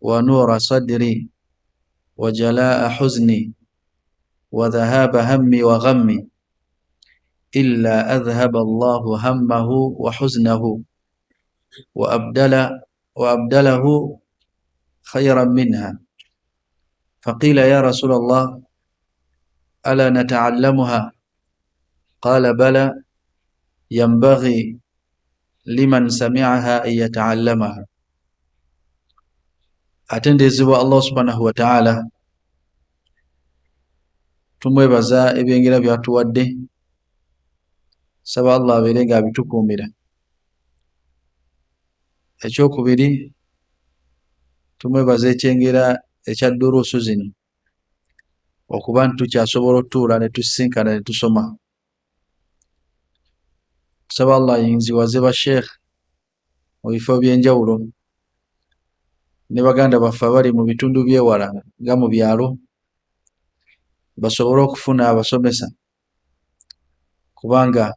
ونور صدري وجلاء حزني وذهاب همي وغمي إلا أذهب الله همه وحزنه وأبدله خيرا منها. فقيل يا رسول الله ألا نتعلمها؟ قال بلى ينبغي لمن سمعها أن يتعلمها. Atendezebwa Allah subhanahu wa ta'ala, tumwebaza ebyengera byatuwadde, saba Allah abeere nga abitukuumira. Ekyokubiri, tumwebaza ekyengera ekya duruusu zino okuba ntukyasobola otuula ne tusisinkana ne tusoma. Saba Allah ayinziwaze ba sheikh mu bifo by'enjawulo ne baganda baffe abali mu bitundu byewala nga mu byalo basobole okufuna abasomesa, kubanga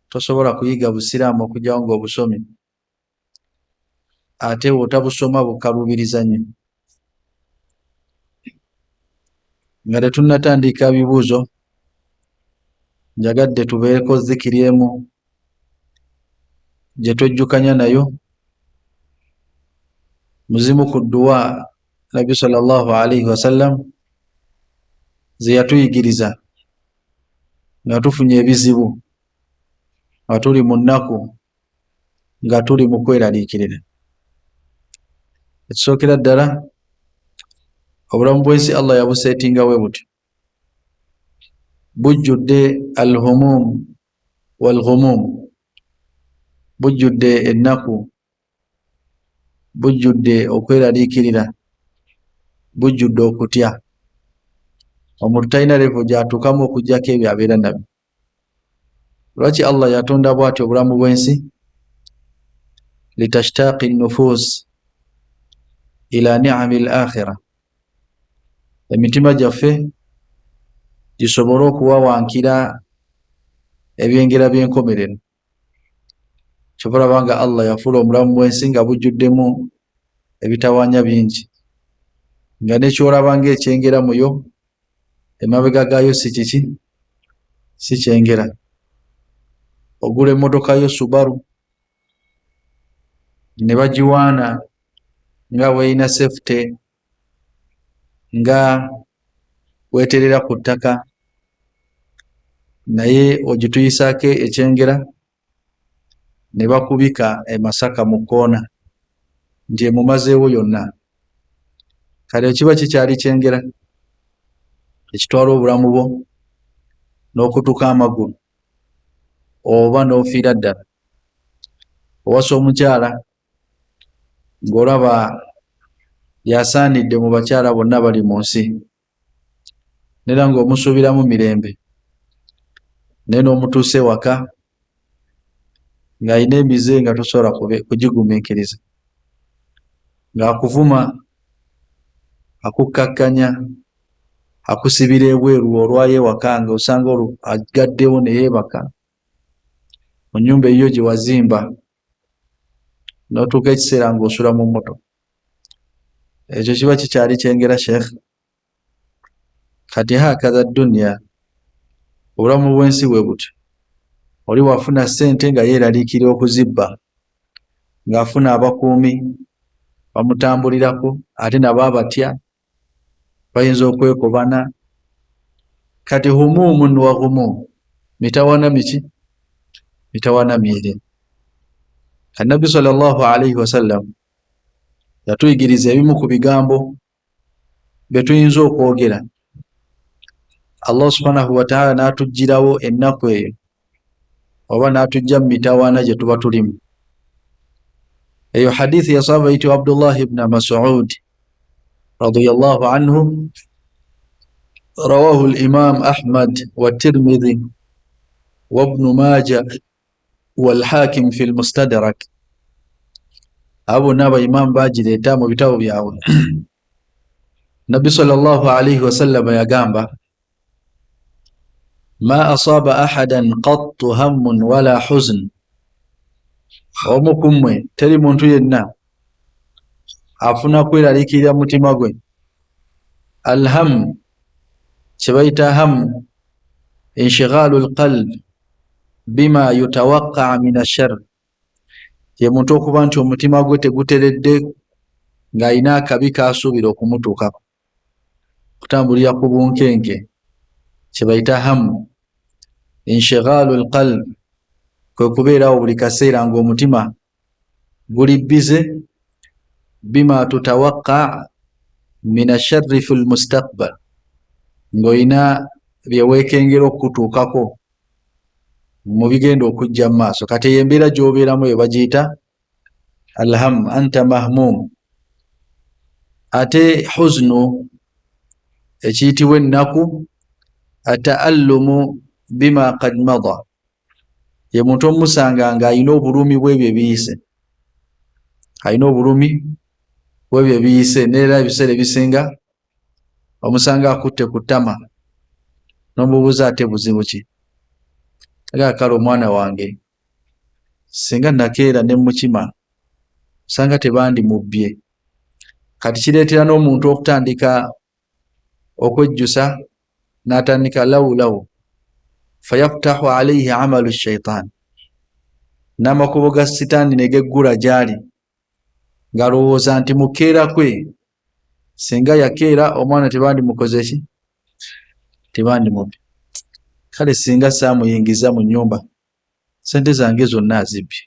tosobola kuyiga busiraamu okujjawo ng'obusomi ate otabusoma bukalubiriza nnyo. Nga tetunnatandika bibuuzo, njagadde tubeeko zikiri emu gye twejjukanya nayo, muzimu ku dduwa Nabbi sallallahu alayhi wasallam ze yatuyigiriza nga tufunye ebizibu, nga tuli mu nnaku, nga tuli mu kweraliikirira. Ekisookera ddala, obulamu bw'ensi Allah yabuseetinga bwe buti, bujjudde alhumum walghumum, bujjudde ennaku, bujjudde okweraliikirira, bujjudde okutya. Omuntu talina levo gyatuukamu okuggyako ebyo abeera nabyo. Lwaki Allah yatonda bw'ati obulamu bw'ensi? Litashtaaqi nnufuus ila ni'ami al-akhirah, emitima gyaffe gisobole okuwawankira ebyengera by'enkomerero. Kyova nga Allah yafuula omulamu bw'ensi nga bujjuddemu ebitawaanya bingi, nga nekyolaba ng'ekyengera muyo emabega gaayo si kiki? Si kyengera. Ogula emmotoka yo Subaru ne bagiwaana nga weeyina safety, nga weeterera ku ttaka, naye ogituyisaako ekyengera ne bakubika e Masaka mu kkoona nti emumazeewo yonna. Kale kiba kikyali kyengera ekitwala obulamu bwo n'okutuka amagulu oba n'ofiira ddala. Owasa omukyala ng'olaba yasaanidde mu bakyala bonna bali mu nsi, nera ng'omusuubiramu mirembe, naye n'omutuusa ewaka ng'alina emize nga tosobola kugigumiikiriza, ng'akuvuma, akukkakkanya, akusibira ebweru olwayo ewaka ng'osanga agaddewo ne yeebaka mu nnyumba eyiyo gye wazimba, n'otuuka ekiseera ng'osula mu mmotoka. Ekyo kiba kikyali kyengera sheikh. Kati hakaza dunya, obulamu bw'ensi bwe buti. Oli wafuna ssente nga yeeraliikirira okuzibba, ng'afuna abakuumi bamutambulirako, ate nabo abatya bayinza okwekobana. Kati humuumun wa ghumuum, mitawaana miki? Mitawaana myeri. Nabbi sallallahu alayhi wasallam yatuyigiriza ebimu ku bigambo bye tuyinza okwogera, Allah subhanahu wa ta'ala n'atuggyirawo ennaku eyo oba n'atujja mu mitawaana gye tuba tulimu. Eyo hadithi ya sahaba yitibwa Abdullah ibn Mas'ud radiyallahu anhu, rawahu al-imam Ahmad wa Tirmidhi wa ibn Majah wal Hakim fi al-Mustadrak. Abo naba imam bagireeta mu bitabo byabwe. Nabbi sallallahu alayhi wasallam yagamba, ma asaba ahadan qattu hammun wala huzn, omu kummwe teri muntu yenna afuna kweralikirira mutima gwe. Alham kyebayita ham inshighalu alqalb bima yutawaqqa min ashar, ye muntu okuba nti omutima gwe teguteredde ng'alina akabi kasuubira okumutuukako, kutambulira ku bunkenke, kyebayita hamu. Inshighalu alqalb kwe kubeerawo buli kaseera ng'omutima guli bize bima tutawaqqa min asharri fi lmustaqbal, ng'olina byeweekengera okutuukako mu bigenda okujja mu maaso. Kati eyo embeera gy'obeeramu eyo bagiyita alham, anta mahmum. Ate huznu ekiyitibwa ennaku ataallumu bima qad mada, ye muntu omusanga ng'alina obulumi bw'ebyo ebiyise, alina obulumi bw'ebyo ebiyise, neera ebiseera ebisinga omusanga akutte ku ttama n'omubuuza ate buzibu ki? Aga kale omwana wange singa nakeera ne mukima osanga tebandimubbye. Kati kireetera n'omuntu okutandika okwejjusa n'atandika lawulawu, fayaftahu alayhi amalu shaitan, n'amakubo ga sitaani ne geggula gy'ali, ng'alowooza nti mukeera kwe singa yakeera omwana tebandimukoze ki? Tebandimubye. Kale singa saamuyingiza mu nnyumba sente zange zonna azibbye.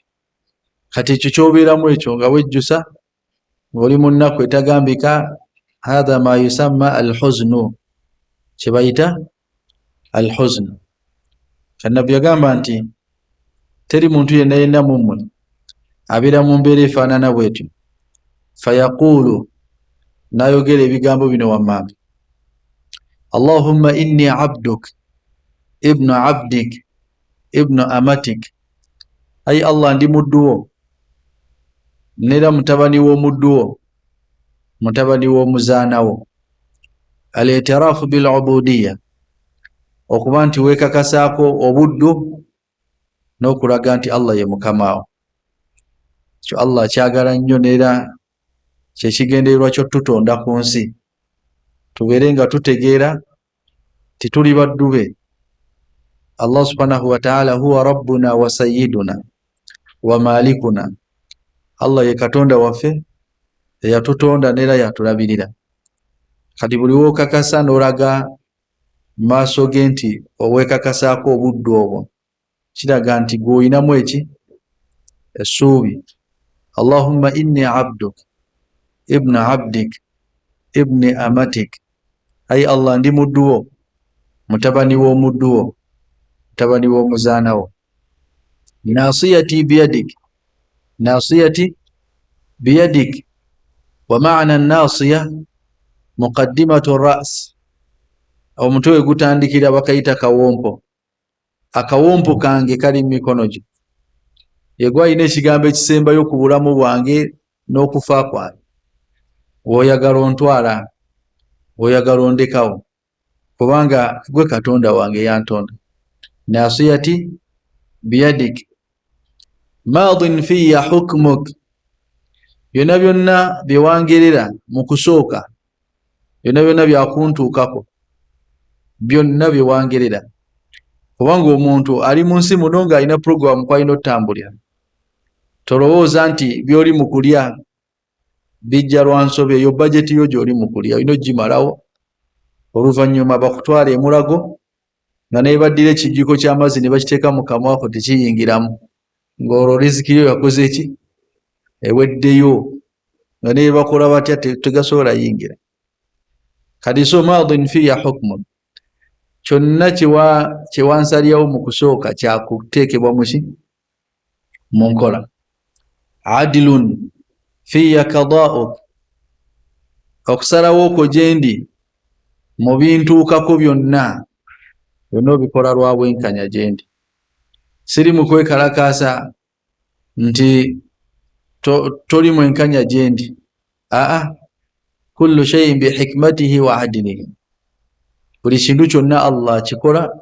Kati ekyo ky'obeeramu ekyo nga wejjusa ng'oli mu nnaku etagambika, hatha ma yusamma alhuznu, kye bayita alhuznu. Kannabbi yagamba nti teri muntu yenna yenna mu mmwe abeera mu mbeera efaanana bw'etyo, fayaquulu, n'ayogera ebigambo bino wammanga, Allahumma inni abduk ibnu abdik ibnu amatik, ayi Allah ndi muddu wo neera mutabani w'omuddu wo, mutabani w'omuzaana wo. Al-i'tiraafu bil-ubudiyya, okuba nti weekakasaako obuddu n'okulaga nti Allah ye mukama wo. Kyo Allah akyagala nnyo, neera kyekigendererwa ky'otutonda ku nsi, tubeere nga tutegeera tituli baddu be. Allah subhanahu wa ta'ala huwa rabbuna wa sayyiduna wa malikuna, Allah ye katonda waffe eyatutonda neera yatulabirira. Kati buli wookakasa n'olaga maaso ge nti oweekakasaako obuddu obwo, kiraga nti gw'olinamu eki? Essuubi. Allahumma inni abduk ibnu abdik ibni amatik, ayi Allah ndi muddu wo, mutabani w'omuddu wo, mutabani w'omuzaana wo. Nasiyati biyadik, nasiyati biyadik, wa maana nasiya muqaddimatu ras, omutwe gutandikira bakayita kawompo. Akawompo kange kali mu mikono gyo, ye gwalina ekigambo ekisembayo ku bulamu bwange n'okufa kwange. W'oyagala ontwala, w'oyagala ondekawo, kubanga gwe katonda wange yantonda. Nasiyati biyadik, maadin fiya hukmuk, byonna byonna bye wangerera mu kusooka, byonna byonna byakuntuukako, byonna bye wangerera. Kubanga omuntu ali mu nsi muno ng'alina puroguramu kw'alina otambulira, tolowooza nti by'oli mu kulya bijja lwa nsobi. Eyo bajeti yo gy'oli mu kulya olina ogimalawo, oluvannyuma bakutwala e Mulago nga naye baddira ekijjiko ky'amazzi ne bakiteeka mu kamwako tekiyingiramu, ng'olwo riziki yo yakoze eki? Eweddeyo, nga naye bakola batya? Tegasobola yingira. Kati so maadin fiya hukmun, kyonna kye wansalyawo mu kusooka kyakuteekebwa muki? Mu nkola. Adilun fiya qadaa'uk, okusalawo okwo gye ndi mu bintuukako byonna, byonna obikola lwa bwenkanya gye ndi. Siri mu kwekalakaasa nti toli mwenkanya gye ndi. Kullu shay'in bihikmatihi wa adilihi, buli kintu kyonna Allah akikola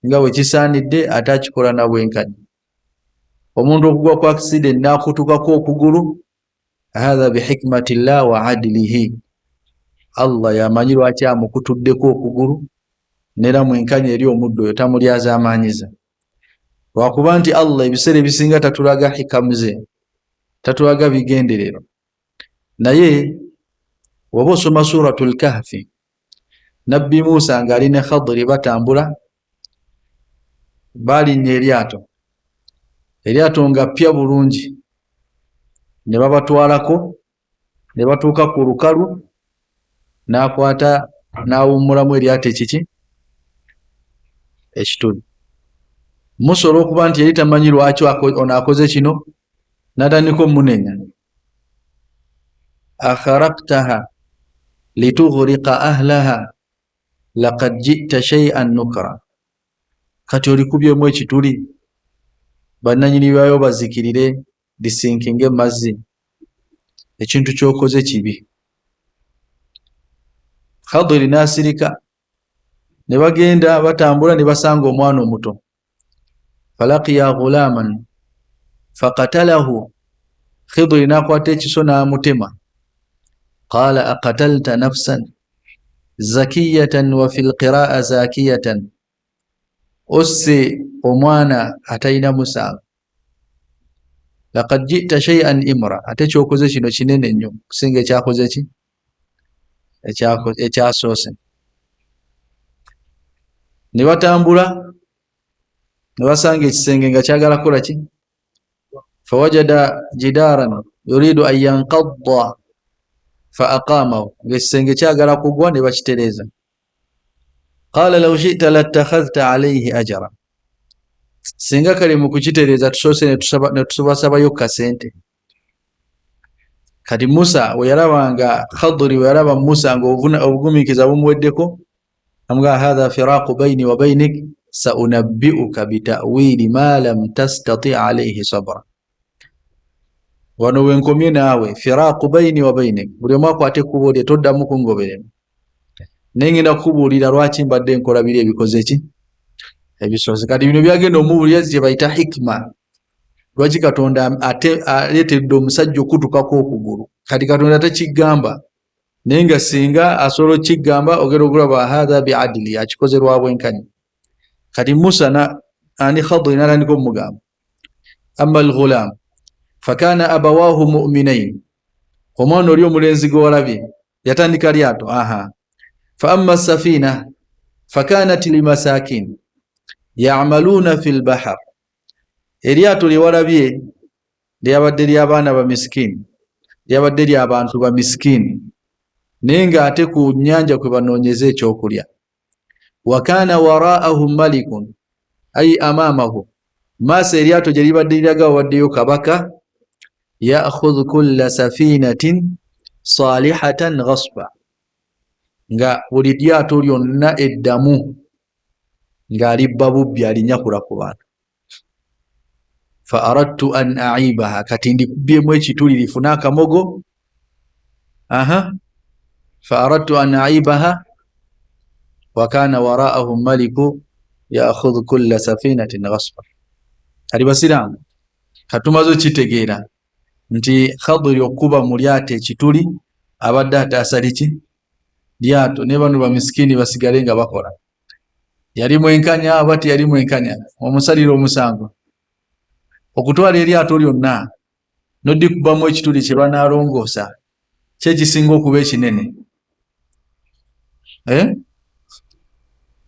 nga bwe kisaanidde, ate akikola na bwenkanya. Omuntu okugwa ku accident n'akutukako okugulu, hadha bihikmati llah wa adlihi. Allah yamanyi lwaki amukutuddeko okugulu nera mwenkanya eri omuddo oyo tamulyazamanyiza. Lwakuba nti Allah ebiseera ebisinga tatulaga hikamu ze, tatulaga bigenderero. Naye waba osoma suratul kahfi, nabbi Musa ngaali ne Khadiri batambula, balinnya eryato nga ppya bulungi, ne babatwalako ne batuuka ku lukalu, n'akwata n'awummulamu eryato ekituli. Musa olw'okuba nti yali tamanyi lwaki ono akoze kino, n'atandika omunenya, akharaqtaha litughriqa ahlaha laqad ji'ta shay'an nukra. Kati olikubyemu ekituli bannanyini byayo bazikirire lisinkinge mazzi, ekintu kyokoze kibi. Khadiri n'asirika, ne bagenda batambula ne basanga omwana omuto. Falaqiya ghulaman faqatalahu, Khidiri n'akwata ekiso n'amutema. Qala aqatalta nafsan zakiyatan wa fil qira'a zakiyatan, osse omwana atalina musango. Laqad ji'ta shay'an imra, ate kyokoze kino kinene nnyo kusinga ekyakoze ki ekyasoose. Ne batambula ne basanga ekisenge nga kyagala kukola ki, fawajada jidaran yuridu an yanqadda fa aqamahu, ng'ekisenge kyagala kugwa ne bakitereeza. Qala law shi'ta lattakhadhta alayhi ajra, singa kale mu kukitereeza tusoose ne tusabasabayo kasente. Kati Musa we yalabanga, Khadiri we yalaba Musa nga obugumiikiza bumuweddeko, amugamba hadha firaqu bayni wa baynik saunabbi'uka bita'wili ma lam tastati' alayhi sabra. Wano wenkomye naawe, firaqu bayni wa baynik, buli omu akwate ekkubo lye, toddamu kungoberera. Naye ngenda kukubuulira lwaki mbadde nkola biri ebikoze ki ebisoose. Kati bino byagenda omubuulira kye bayita hikma. Lwaki Katonda aleetedde omusajja okutukako okugulu? Kati Katonda tekigamba, naye nga singa asobola okigamba ogenda okulaba hadha biadli, akikoze lwa bwenkanya. Kati Musa ani Khadiri n'atandika omugamba, amma al-ghulam fakana abawahu mu'minain, omwana oli omulenzi gwe walabye yatandika lyato. Fa amma safina fakanat limasakin ya'maluna fil bahr, eryato lye walabye lyabadde ly'abaana ba miskini, lyabadde ly'abantu ba miskini, naye ng'ate ku nnyanja kwe banoonyeza ekyokulya. Wa kana waraahum malikun ay amamahu, maaso eryato gye libadde liraga waddeyo kabaka, ya'khudhu kulla safinatin salihatan ghasba, nga buli lyato lyonna eddamu ng'alibba bubbi alinyakula ku bantu. Fa aradtu an a'ibaha, kati ndikubyemu ekituli lifune akamogo. Fa aradtu an a'ibaha wa kana waraahum maliku ya'khudhu kulla safinatin ghasba. Ali basiramu katumaze okitegeera nti Khadiri okuba mu lyato ekituli abadde ataasa liki lyato, ne bano ba miskini basigale nga bakola. Yali mwenkanya aba teyali mwenkanya, omusalira omusango okutwala eryato lyonna n'oddikubamu ekituli kye banaalongoosa, kye kisinga okuba ekinene.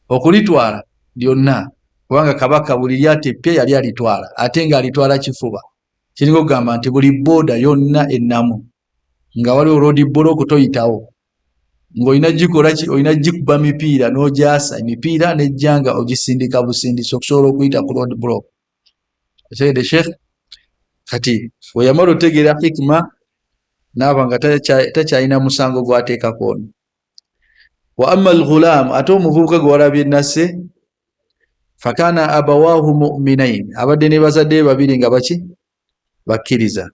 Okulitwala lyonna, kubanga kabaka buli lyato eppya yali alitwala, ate ng'alitwala kifuba. Kiringa okugamba nti buli booda yonna ennamu nga waliwo road block toyitawo, ng'olina gikola ki, olina gikuba mipiira n'ogyasa, emipiira n'ejjanga ogisindika busindisi okusobola okuyita ku road block. Sayyid Sheikh kati we yamala otegeera hikma n'aba nga takyalina musango gw'ateekako ono. Wa amma al-ghulam, ate omuvubuka gwe walabye nasse, fakana abawahu mu'minain, abadde ne bazadde babiri nga baki bakkiriza.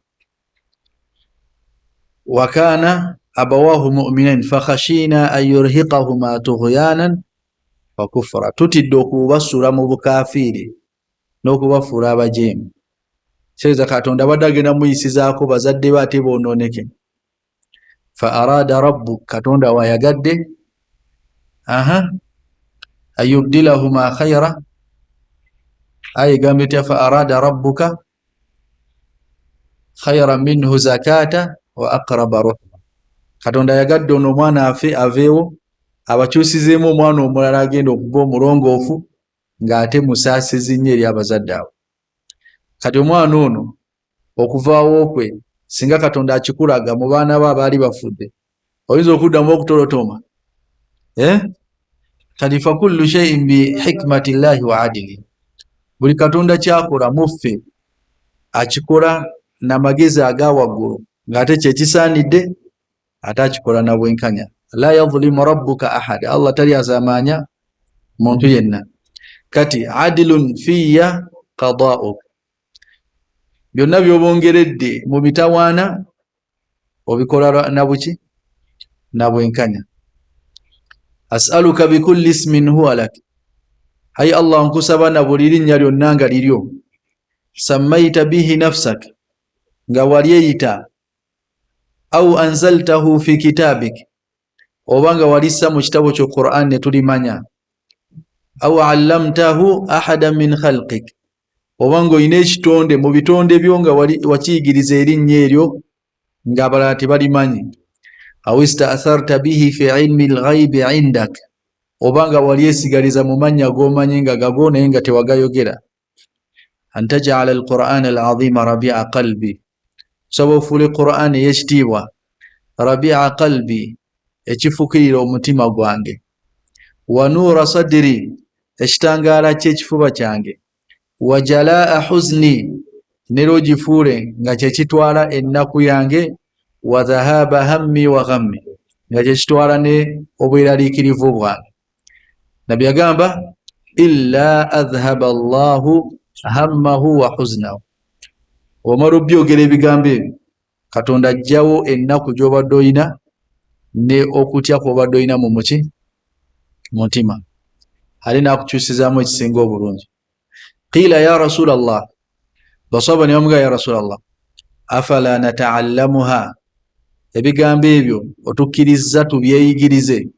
Wa kana abawahu mu'minain fakhashina an yurhiqahuma tughyanan wa kufra, tutidde okubasula mu bukafiiri n'okubafuula abajeemu. Seza Katonda badagena muyisizaako bazadde bate bononeke. Fa arada rabbuk, Katonda wayagadde ayubdilahuma khayra, aye gambye fa arada rabbuka khayran minhu zakata wa aqraba ruhma. Katonda yagadde ono omwana aveewo abakyusizeemu omwana omulala agenda okuba omulongoofu ng'ate musaasizi nnyo eri abazadde abo. Kati omwana ono okuvaawo kwe singa Katonda akikulaga mu baana be abaali bafudde, oyinza okuddamu okutolotoma? Kati fa kullu shay'in bi hikmati llahi wa adili. Buli Katonda kyakola muffe akikola n'amagezi aga waggulu ng'ate kyekisaanidde, ate akikola na bwenkanya. La yadhlimu rabbuka ahada, Allah tali azamaanya muntu yenna. Kati adilun fiya qada'uk, byonna byobongeredde mu bitawaana obikola na buki? Na bwenkanya. As'aluka bikulli ismin huwa lak, hayi Allah nkusaba na buli linnya lyonna nga liryo. Sammaita bihi nafsak, nga wali eyita. Au anzaltahu fi kitabik, oba nga walissa mu kitabo kyo Qur'an ne tulimanya. Au allamtahu ahada min khalqik, oba nga olina ekitonde mu bitonde byo nga wakiyigiriza erinnya eryo ng'abalala tebalimanyi. Au ista'tharta bihi fi ilmi al-ghaibi indak, oba nga wali esigaliza mu mannya g'omanyi nga gago naye nga tewagayogera. An taj'ala al-Qur'ana al-azima rabi'a qalbi, soba ofuule Qur'an ey'ekitiibwa rabi'a qalbi, ekifukirira omutima gwange. Wa nuura sadri, ekitangaala ky'ekifuba kyange. Wa jalaa huzni, ne lwogifuule nga kyekitwala ennaku yange. Wa dhahaba hammi wa ghammi, nga kyekitwala ne obweraliikirivu bwange. Nabbi agamba illa adhhaba Allahu hammahu wa huznahu, omala obyogera ebigambo ebyo Katonda ajjawo ennaku gy'obadde oyina ne okutya kw'obadde oyina mu muki? Mutima. Ali n'akukyusizaamu ekisinga obulungi. Qila ya Rasulallah, basaba ne bamugaa ya Rasulallah, afala nata'allamuha, ebigambo ebyo otukkiriza tubyeyigirize?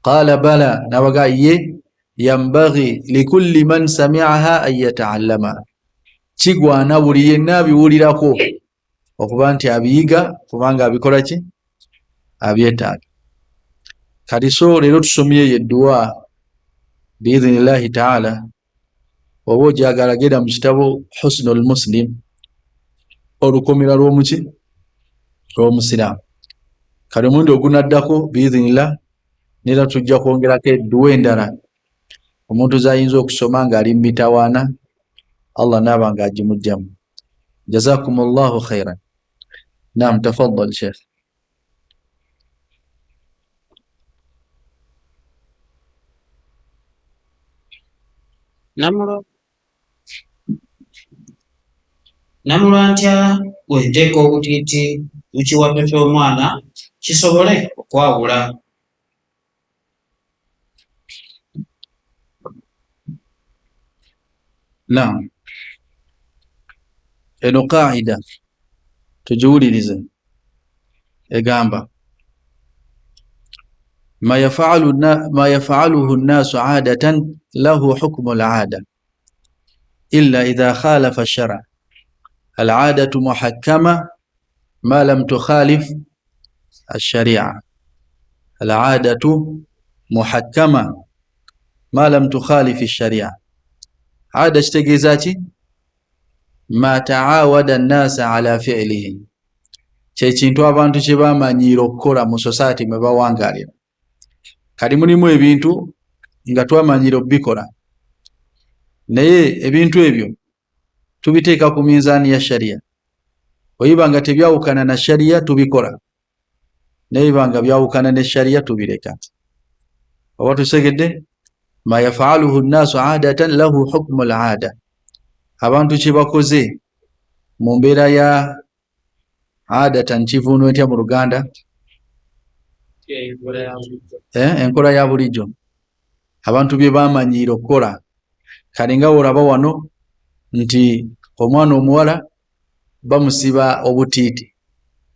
Qala bala, nabaga ye, yambaghi likulli man sami'aha an yata'allama, kigwana buli yenna abiwulirako okuba nti abiyiga, kubanga abikola ki? Abyetaaga. Kati so leero tusomyeyo edduwa biidhnillahi ta'ala, oba ogyagala genda mu kitabo Husnul Muslim, olukomera lw'omuki? Lw'omusiraamu. Kati omundi ogunaddako biidhnillah nera tujja kwongerako edduwa endala omuntu z'ayinza okusoma ng'ali mu mitawaana, Allah naaba ng'agimugjamu. Jazakumullahu khairan. Naam, tafaddal Sheikh. Namulwa ntya bw'enteeka obutiiti mu kiwato ky'omwana kisobole okwawula? Naam, eno qaida tugiwulirize, egamba ma yafaluhu nnaasu aadatan lahu hukmu al-aada illa idha khalafa ash-shar'a. العادة محكمة ما لم تخالف الشريعة. العادة محكمة ما لم تخالف الشريعة. عادة اشتغيزاتي ما تعاود الناس على فعله، kintu abantu kye bamanyiira okukola mu society mwe bawangalira. Kati mulimu ebintu nga twamanyiira obikola, naye ebintu ebyo tubiteeka ku minzaani ya sharia. Oyibanga tebyawukana na sharia tubikola, nayibanga byawukana ne sharia tubireka. Oba tusegedde? Ma yafaluhu nnaasu aadatan lahu hukmu al-aada, abantu kye bakoze mu mbeera ya aadatan kivuunwa etya mu Luganda? Enkola ya bulijjo. Abantu bye bamanyiira okukola. Kale nga olaba wano nti omwana omuwala bamusiba obutiiti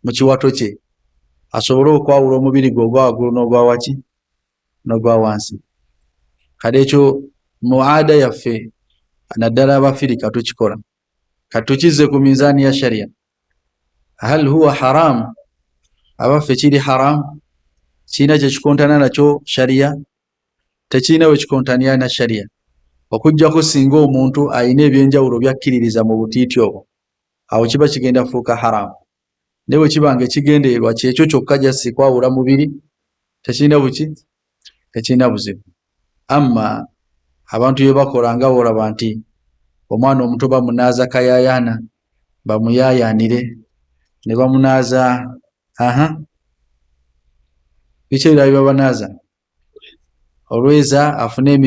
mu kiwato kye asobole okwawula omubiri gwe ogwa waggulu n'ogwa waki n'ogwa wansi. Kale ekyo mu ada yaffe naddala abafirika tukikola. Katukize ku minzaani ya sharia, hal huwa haram? Abaffe kiri haram? Kiina kye kikontana nakyo sharia? Tekiina we kikontanira na sharia, okujjako singa omuntu ayina ebyenjawulo byakkiririza mu butiiti obwo, awo kiba kigenda fuuka haram. Ne bwe kiba nga ekigendererwa kyekyo kyokka jassi kwawula mubiri, tekiina buki, tekiina buzibu. Amma abantu bye bakola nga olaba nti omwana omuto bamunaaza kayayaana, bamuyayaanire ne bamunaaza biki ebirala bye olweza afune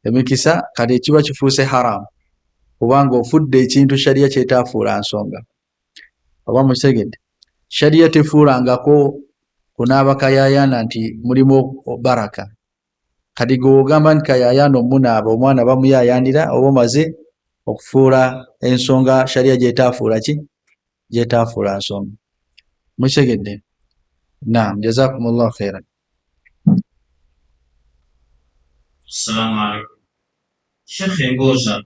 emikisa, kati kiba kifuuse haram kubanga ofudde ekintu sharia kyetaafuula nsonga. Oba mukitegedde? Sharia tefuulangako kunaaba kayayaana nti mulimu baraka. Kati gwe ogamba nti kayayaana omunaaba omwana bamuyayaanira oba omaze okufuula ensonga sharia gyetaafuula ki? Gyetaafuula nsonga. Mukitegedde? Naam, jazakumullahu khairan. Assalamu alaikum. Sheikh mbuuza,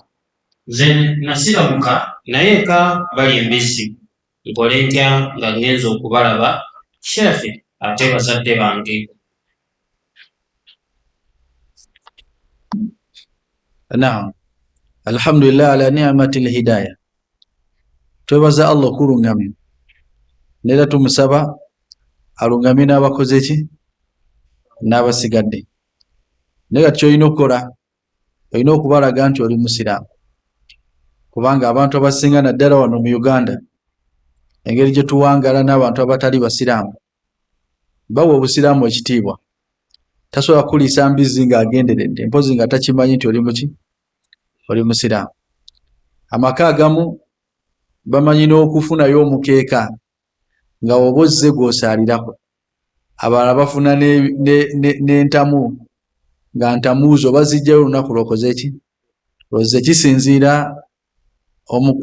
nze nasiramuka naye eka bali embisi, nkole ntya nga ngenza okubalaba Sheikh ate bazadde bange? Naam, alhamdulillah ala ni'mati lhidaya. Twebaza Allah okulungamya neera tumusaba alungamye n'abakoze ki? N'abasigadde. Naye kati kyolina okukola, olina okubalaga nti oli musiraamu, kubanga abantu abasinga naddala wano mu Uganda engeri gye tuwangala n'abantu abatali basiraamu, bawa obusiraamu ekitiibwa. Tasobola kuliisa mbizzi ng'agenderedde mpozi nga takimanyi nti oli muki? Oli musiraamu. Amaka agamu bamanyi n'okufunayo omukeeka nga woba ozze gw'osaalirako. Abalala bafuna n'entamu nga ntamuuzo bazijjayo olunaku lwokoze ki? Lwozze. Kisinziira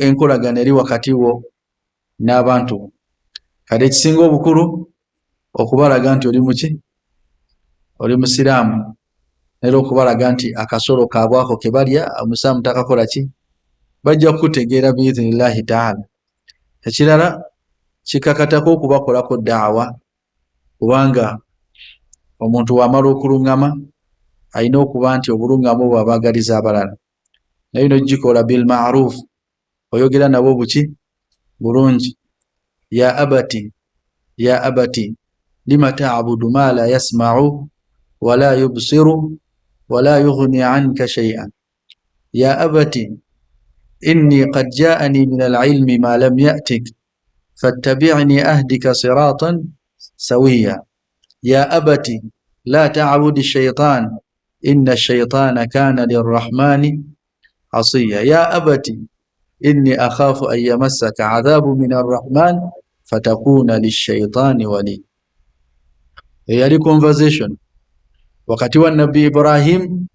enkolagana eri wakati wo n'abantu. Kale ekisinga obukulu okubalaga nti oli muki? Oli musiraamu, neera okubalaga nti akasolo kaabwako ke balya omusiraamu takakola ki? Bajja kukutegeera biiznillahi taala. Ekirala kikakatako okubakolako daawa, kubanga omuntu wamala okulungama alina okuba nti obulungamu bwe abaagaliza abalala, naye n'ogikola bil ma'ruf, oyogera nabo buki? Bulungi. Ya abati, ya abati lima ta'budu ma la yasma'u wala yubsiru wala yughni anka shay'an. Ya abati inni qad ja'ani min al-ilmi ma lam ya'tik fattabi'ni ahdika siratan sawiya. Ya abati la ta'budi shaytan inna shaytana kana lirrahmani asiya. Ya abati inni akhafu an yamassaka adhabu min arrahman fatakuna lishaytani wali. Yali conversation wakati wa Nabi Ibrahim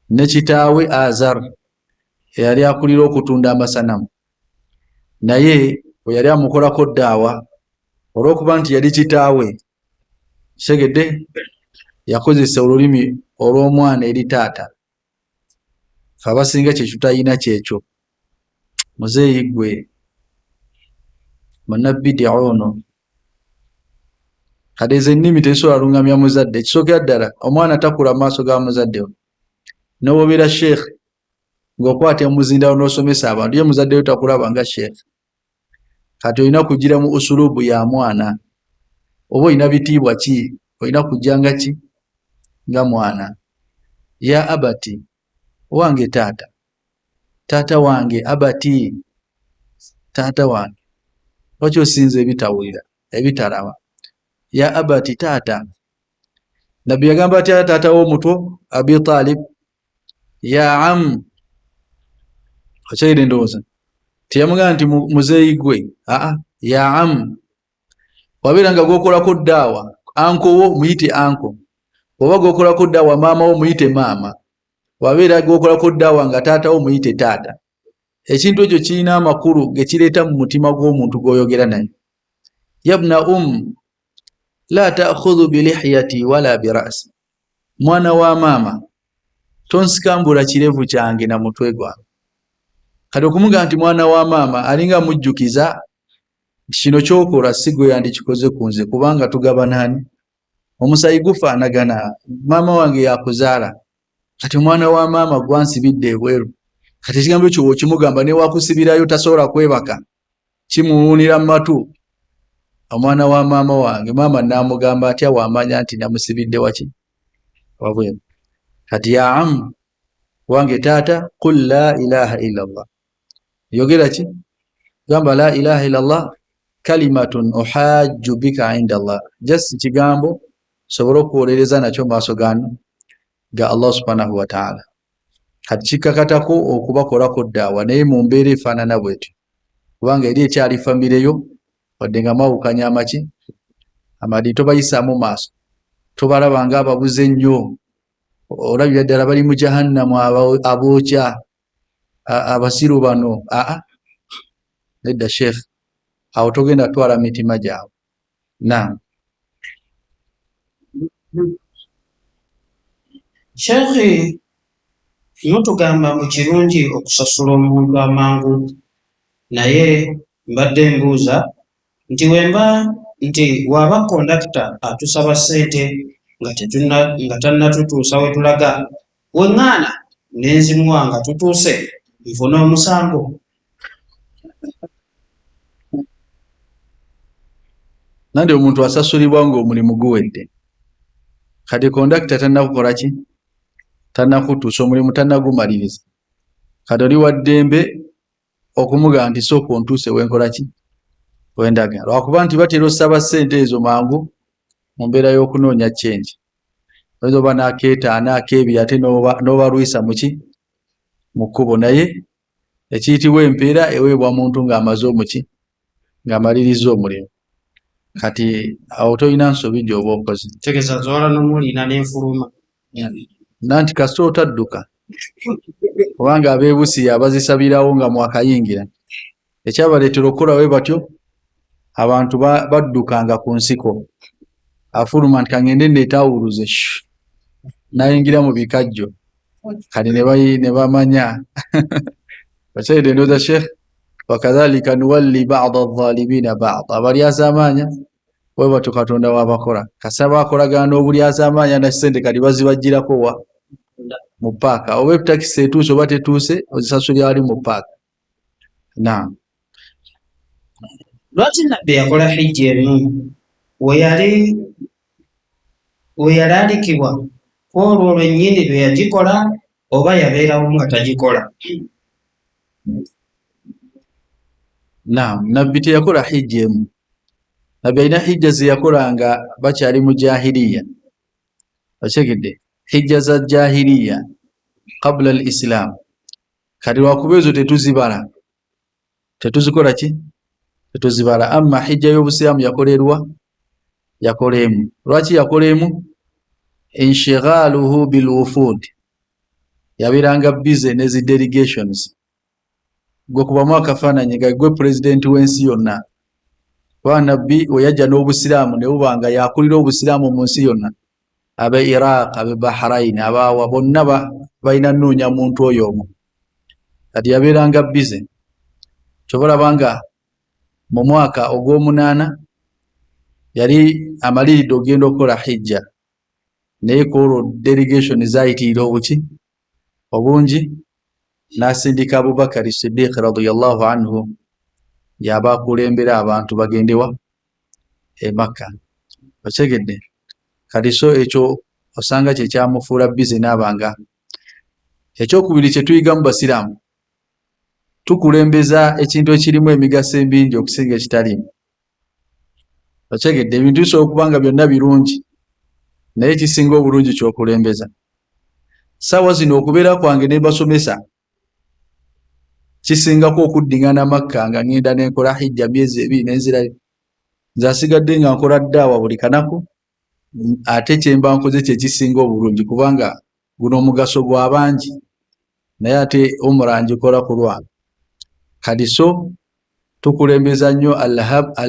ne kitaawe Azar eyali akulira okutunda amasanamu, naye bwe yali amukolako daawa olw'okuba nti yali kitaawe, segedde yakozesa olulimi olw'omwana eri taata. Fe abasinga kye tutayina kyekyo. Muzeeyi gwe munnabbidia ono, kale ezo ennimi tezisobola lungamya muzadde. Kisookera ddala omwana takula mu maaso ga muzadde we. N'owobeera sheekh ng'okwata muzindaalo n'osomesa abantu, ye muzadde we takulaba nga sheekh. Kati olina kugira mu usulubu ya mwana. Oba olina bitiibwa ki? Olina kujja nga ki? Nga mwana. Ya abati, wange taata. Taata wange, abati, taata wange. Lwaki osinza ebitawulira, ebitalaba? Ya abati, taata. Nabbi yagamba atya taata w'omuto Abi Talib? Ya am. Okyayire ndowooza teyamugamba nti muzeeyi gwe, ya am. Wabeera nga gwokolako daawa, anko wo muyite anko, oba gwokolako daawa maama wo muyite maama, wabeera gwokolako daawa nga taata wo muyite taata. ekintu ekyo kirina amakulu gekireeta mu mutima gw'omuntu gw'oyogera naye. Yabna la ta'khudhu bilihiyati wala birasi, mwana wa maama tonsikambula kirevu kyange na mutwe gwange. Kati okumuga nti mwana wa maama alinga mujjukiza kino kyokola si gwe yandikikoze ku nze, kubanga tugabanani omusayi gufaanagana. Maama wange yakuzaala, kati mwana wa maama gwansibidde ebweru. Kati ekigambo ekyo okimugamba newakusibirayo tasobola kwebaka, kimuwuunira mu matu. Omwana wa maama wange, maama namugamba atya wamanya nti namusibidde waki wabweru. Kati ya amu wange taata, qul la ilaha illa Allah, yogera ki? Gamba la ilaha illa Allah kalimatun uhajju bika inda Allah, just kigambo sobola okuwolereza nakyo maaso ga Allah subhanahu wa ta'ala. Kati kikakatako okubakolako daawa naye mu mbeera efaanana bwetyo, kubanga eri ekyali famireyo wadde nga mawukanya amaki amadi, tobayisaamu maaso, tobalaba nga ababuze ennyo, olabira ddala bali mu jahannamu abookya abasiru bano. Nedda sheikh, awo togenda twala mitima gyabwe. Sheikh, mutugamba mu kirungi okusasula omuntu amangu, naye mbadde mbuuza nti wemba nti waba kondakita atusaba ssente nga tannatutuusa we tulaga, weŋŋaana nenzimuwa nga tutuuse, nfuna omusango? Nandi omuntu asasulibwa ng'omulimu guwedde, kati kondakita tannakukola ki? Tannakutuusa omulimu, tannagumaliriza. Kati oli wa ddembe okumuga nti sooka ontuuse wenkola ki? Wendaga. Lwakuba nti batera osaba ssente ezo mangu mu mbeera y'okunoonya ccenji. Oyinza oba n'akeetaana akeebiri ate n'obalwisa muki? Mu kkubo. Naye ekiyitibwa empeera eweebwa muntu ng'amaze omuki? Ng'amaliriza omulimu. Kati awo tolina nsobi gy'oba okoze. Tegeza zola n'omuliina n'enfuluma. Nanti kasita otadduka, kubanga abeebusi abazisabirawo nga mwakayingira. Ekyabaleetera okukola bwe batyo, abantu baddukanga ku nsiko, afuluma nti kangende neetaawuluze, nayingira mu bikajjo, kati ne bamanya. Bakyayidde ndowooza sheikh, wakadhalika nuwalli ba'da adh-dhalimina ba'da, abalyazaamaanya bwe batyo Katonda w'abakola. Kasaba akolagana n'obulyazaamaanya na ssente kati bazibajjirako wa? Mu paaka. Oba etakisi etuuse oba tetuuse ozisasulira ali mu paaka. Lwaki nabbi yakola hijja emu we yali alikibwa olwo lwennyini lwe yagikola oba yabeerawo nga tagikola? Nabbi teyakola hijja emu. Nabbi alina hijja ze yakola nga bakyali mu jahiliya. Okitegedde? Hijja za jahiliya qabla al-Islam. Kati lwakuba ezo tetuzibala, tetuzikola ki? Tetuzibala. Amma hijja y'obusiraamu yakola emu. Lwaki yakola emu? Inshighaluhu bilwufud, yabeeranga bize ne zi delegations. Gwe kubamu akafaananyi nga gwe pulezidenti w'ensi yonna. Kuba nabbi we yajja n'obusiraamu ne buba nga yakulira obusiraamu mu nsi yonna, ab'e Iraq, ab'e Bahrain, abaawa bonna balina nnoonya muntu oyo omu. Kati yabeeranga bize. Kyobalaba nga mu mwaka ogw'omunaana yali amaliridde ogenda okukola hijja, naye kwolwo delegation zayitirira obuki obungi, n'asindika Abubakari Siddiq radiyallahu anhu yaba akulembera abantu bagendewa e Makka. Okitegedde? Kati so ekyo osanga kye kyamufuula bize n'abanga. Ekyokubiri kye tuyiga mu basiraamu, tukulembeza ekintu ekirimu emigaso emingi okusinga ekitalimu. Okitegedde? Ebintu bisobola okuba nga byonna birungi, naye kisinga obulungi kyokulembeza. Ssaawa zino okubeera kwange ne mbasomesa kisingako okuddingana Makka nga ngenda nenkola hijja myezi 2 nenzirayo. Nze asigadde nga nkola ddaawa buli kanaku, ate kyemba nkoze kye kisinga obulungi, kubanga guno omugaso gwa bangi, naye ate umra ngikola ku lwange. kadi so tukulembeza nnyo al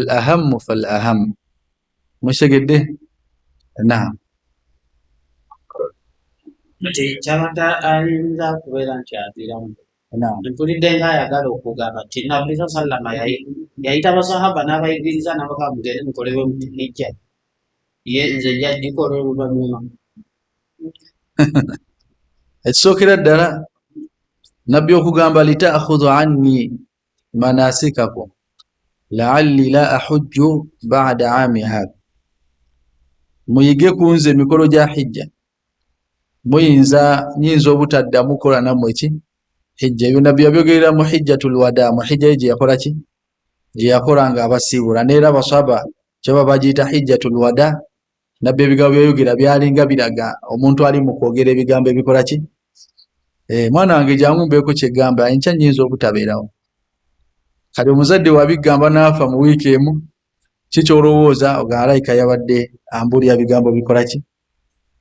ahammu fal aham. Mutegedde? Naam. Kyabadde ayinza kubeera nti aviiramu. Mpulidde ng'ayagala okugamba nti Nabbi sallama yayita basahaba n'abayigiriza n'abagamba mugende mukolewe hijja, ye nze jagikola oluvannyuma. Ekisookera ddala Nabbi okugamba litaakhudhu anni manasikakum la'alli la ahujju ba'da aami haadha, muyige kunze emikolo gya hijja, nyinza obutaddamu kukola nammwe ki hijja. Ebyo Nabbi yabyogerera mu hijjatul wada, mu hijja ye gye yakola ki, gye yakola nga abasiibula. Neera abasahaba kyaba bagiyita hijjatul wada. Nabbi ebigambo byayogera byalinga biraga omuntu ali mu kwogera ebigambo ebikola ki. Mwana wange jangu mbeeko kyegamba, enkya nyinza obutabeerawo. Kati omuzadde wabigamba n'afa mu wiiki emu, kikyolowooza ogamba alayika yabadde ambulira bigambo bikola ki,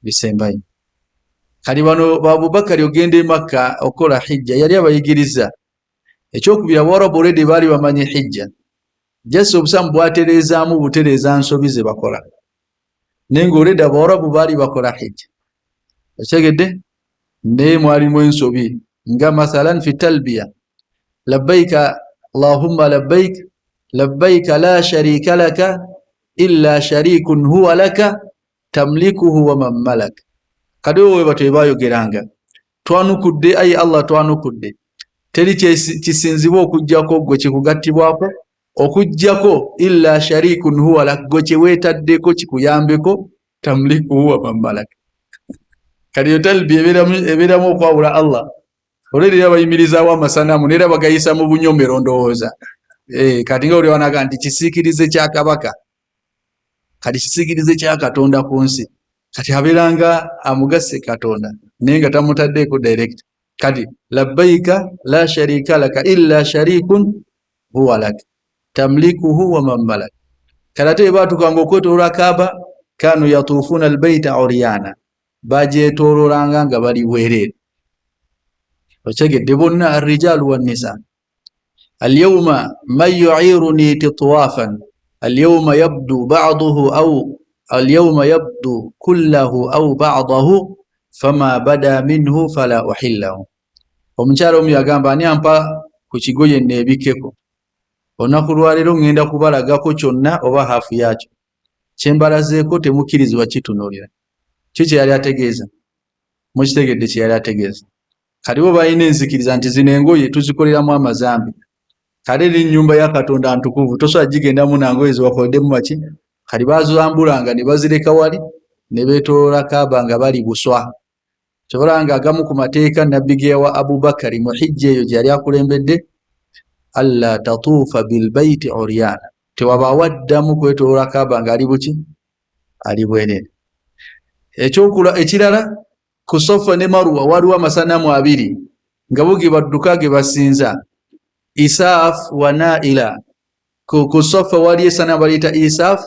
bisembayo. Kati bano Abubakari ogenda e Makka okola hijja yali abayigiriza. Ekyokubira Abawarabu already baali bamanyi hijja, just obusamu bwatereezaamu butereeza nsobi ze bakola, naye nga already Abawarabu baali bakola hijja. Okitegedde? Naye mwalimu ensobi nga mathalan fi talbiya, labbaika Allahumma labbaik labbaika la sharika laka illa sharikun huwa laka tamlikuhu wa man malak. Kadi wowe batoye bayogeranga twanukudde, ayi Allah twanukudde, teri kisinzibwa okujjako gwe kikugattibwako okujjako illa sharikun huwa lak, gwe kyeweetaddeko kikuyambeko tamlikuhu wa man malak. Kadi yo talbiya ebeeramu okwawula Allah. Olweri abayimirizaawo amasanamu neera bagayisa mu bunyomero ndowooza. Kati nga oli wanaga nti kisiikirize kya kabaka, kati kisiikirize kya Katonda ku nsi, kati abeeranga amugase Katonda naye nga tamutaddeeko direct. Kati labbaika la sharika laka illa sharikun huwa lak tamlikuhu wa man malak. Kati ate baatukanga okwetooloola Kaaba, kanu yatuufuuna albayta uryana, bagyetooloolanga nga bali bwereere. Okitegedde? Bonna arrijalu wannisa. Alyawma man yu'iruni titwafan alyawma yabdu ba'duhu aw alyawma yabdu kullahu aw ba'dahu fama bada minhu fala uhillahu. Omukyala omu yagamba ani ampa ku kigoye neebikeko, olunaku lwaleero ŋŋenda kubalagako kyonna oba haafu yakyo, kyembalazeeko temukkirizibwa kitunuulira. Kyo kye yali ategeeza. Mukitegedde kye yali ategeeza? Kati bo balina enzikiriza nti zino engoye tuzikoleramu amazambi, kale eri ennyumba ya Katonda ntukuvu tosobola gigendamu nangoye ziwakoleddemu maki. Kati bazambulanga ne bazireka wali ne beetooloola Kaaba nga bali buswa. Kyobalanga agamu ku mateeka Nabbi ge yawa Abubakari mu hijja eyo gye yali akulembedde, alla tatuufa bilbaiti uryana, tewabaawo addamu kwetooloola Kaaba nga ali buki, ali bwereere. Ekirala ku Safa ne Marwa waliwo amasanamu abiri nga bo ge badduka ge basinza, Isaaf wa Naila. Ku Safa waliyo esanamu baliyita Isaaf,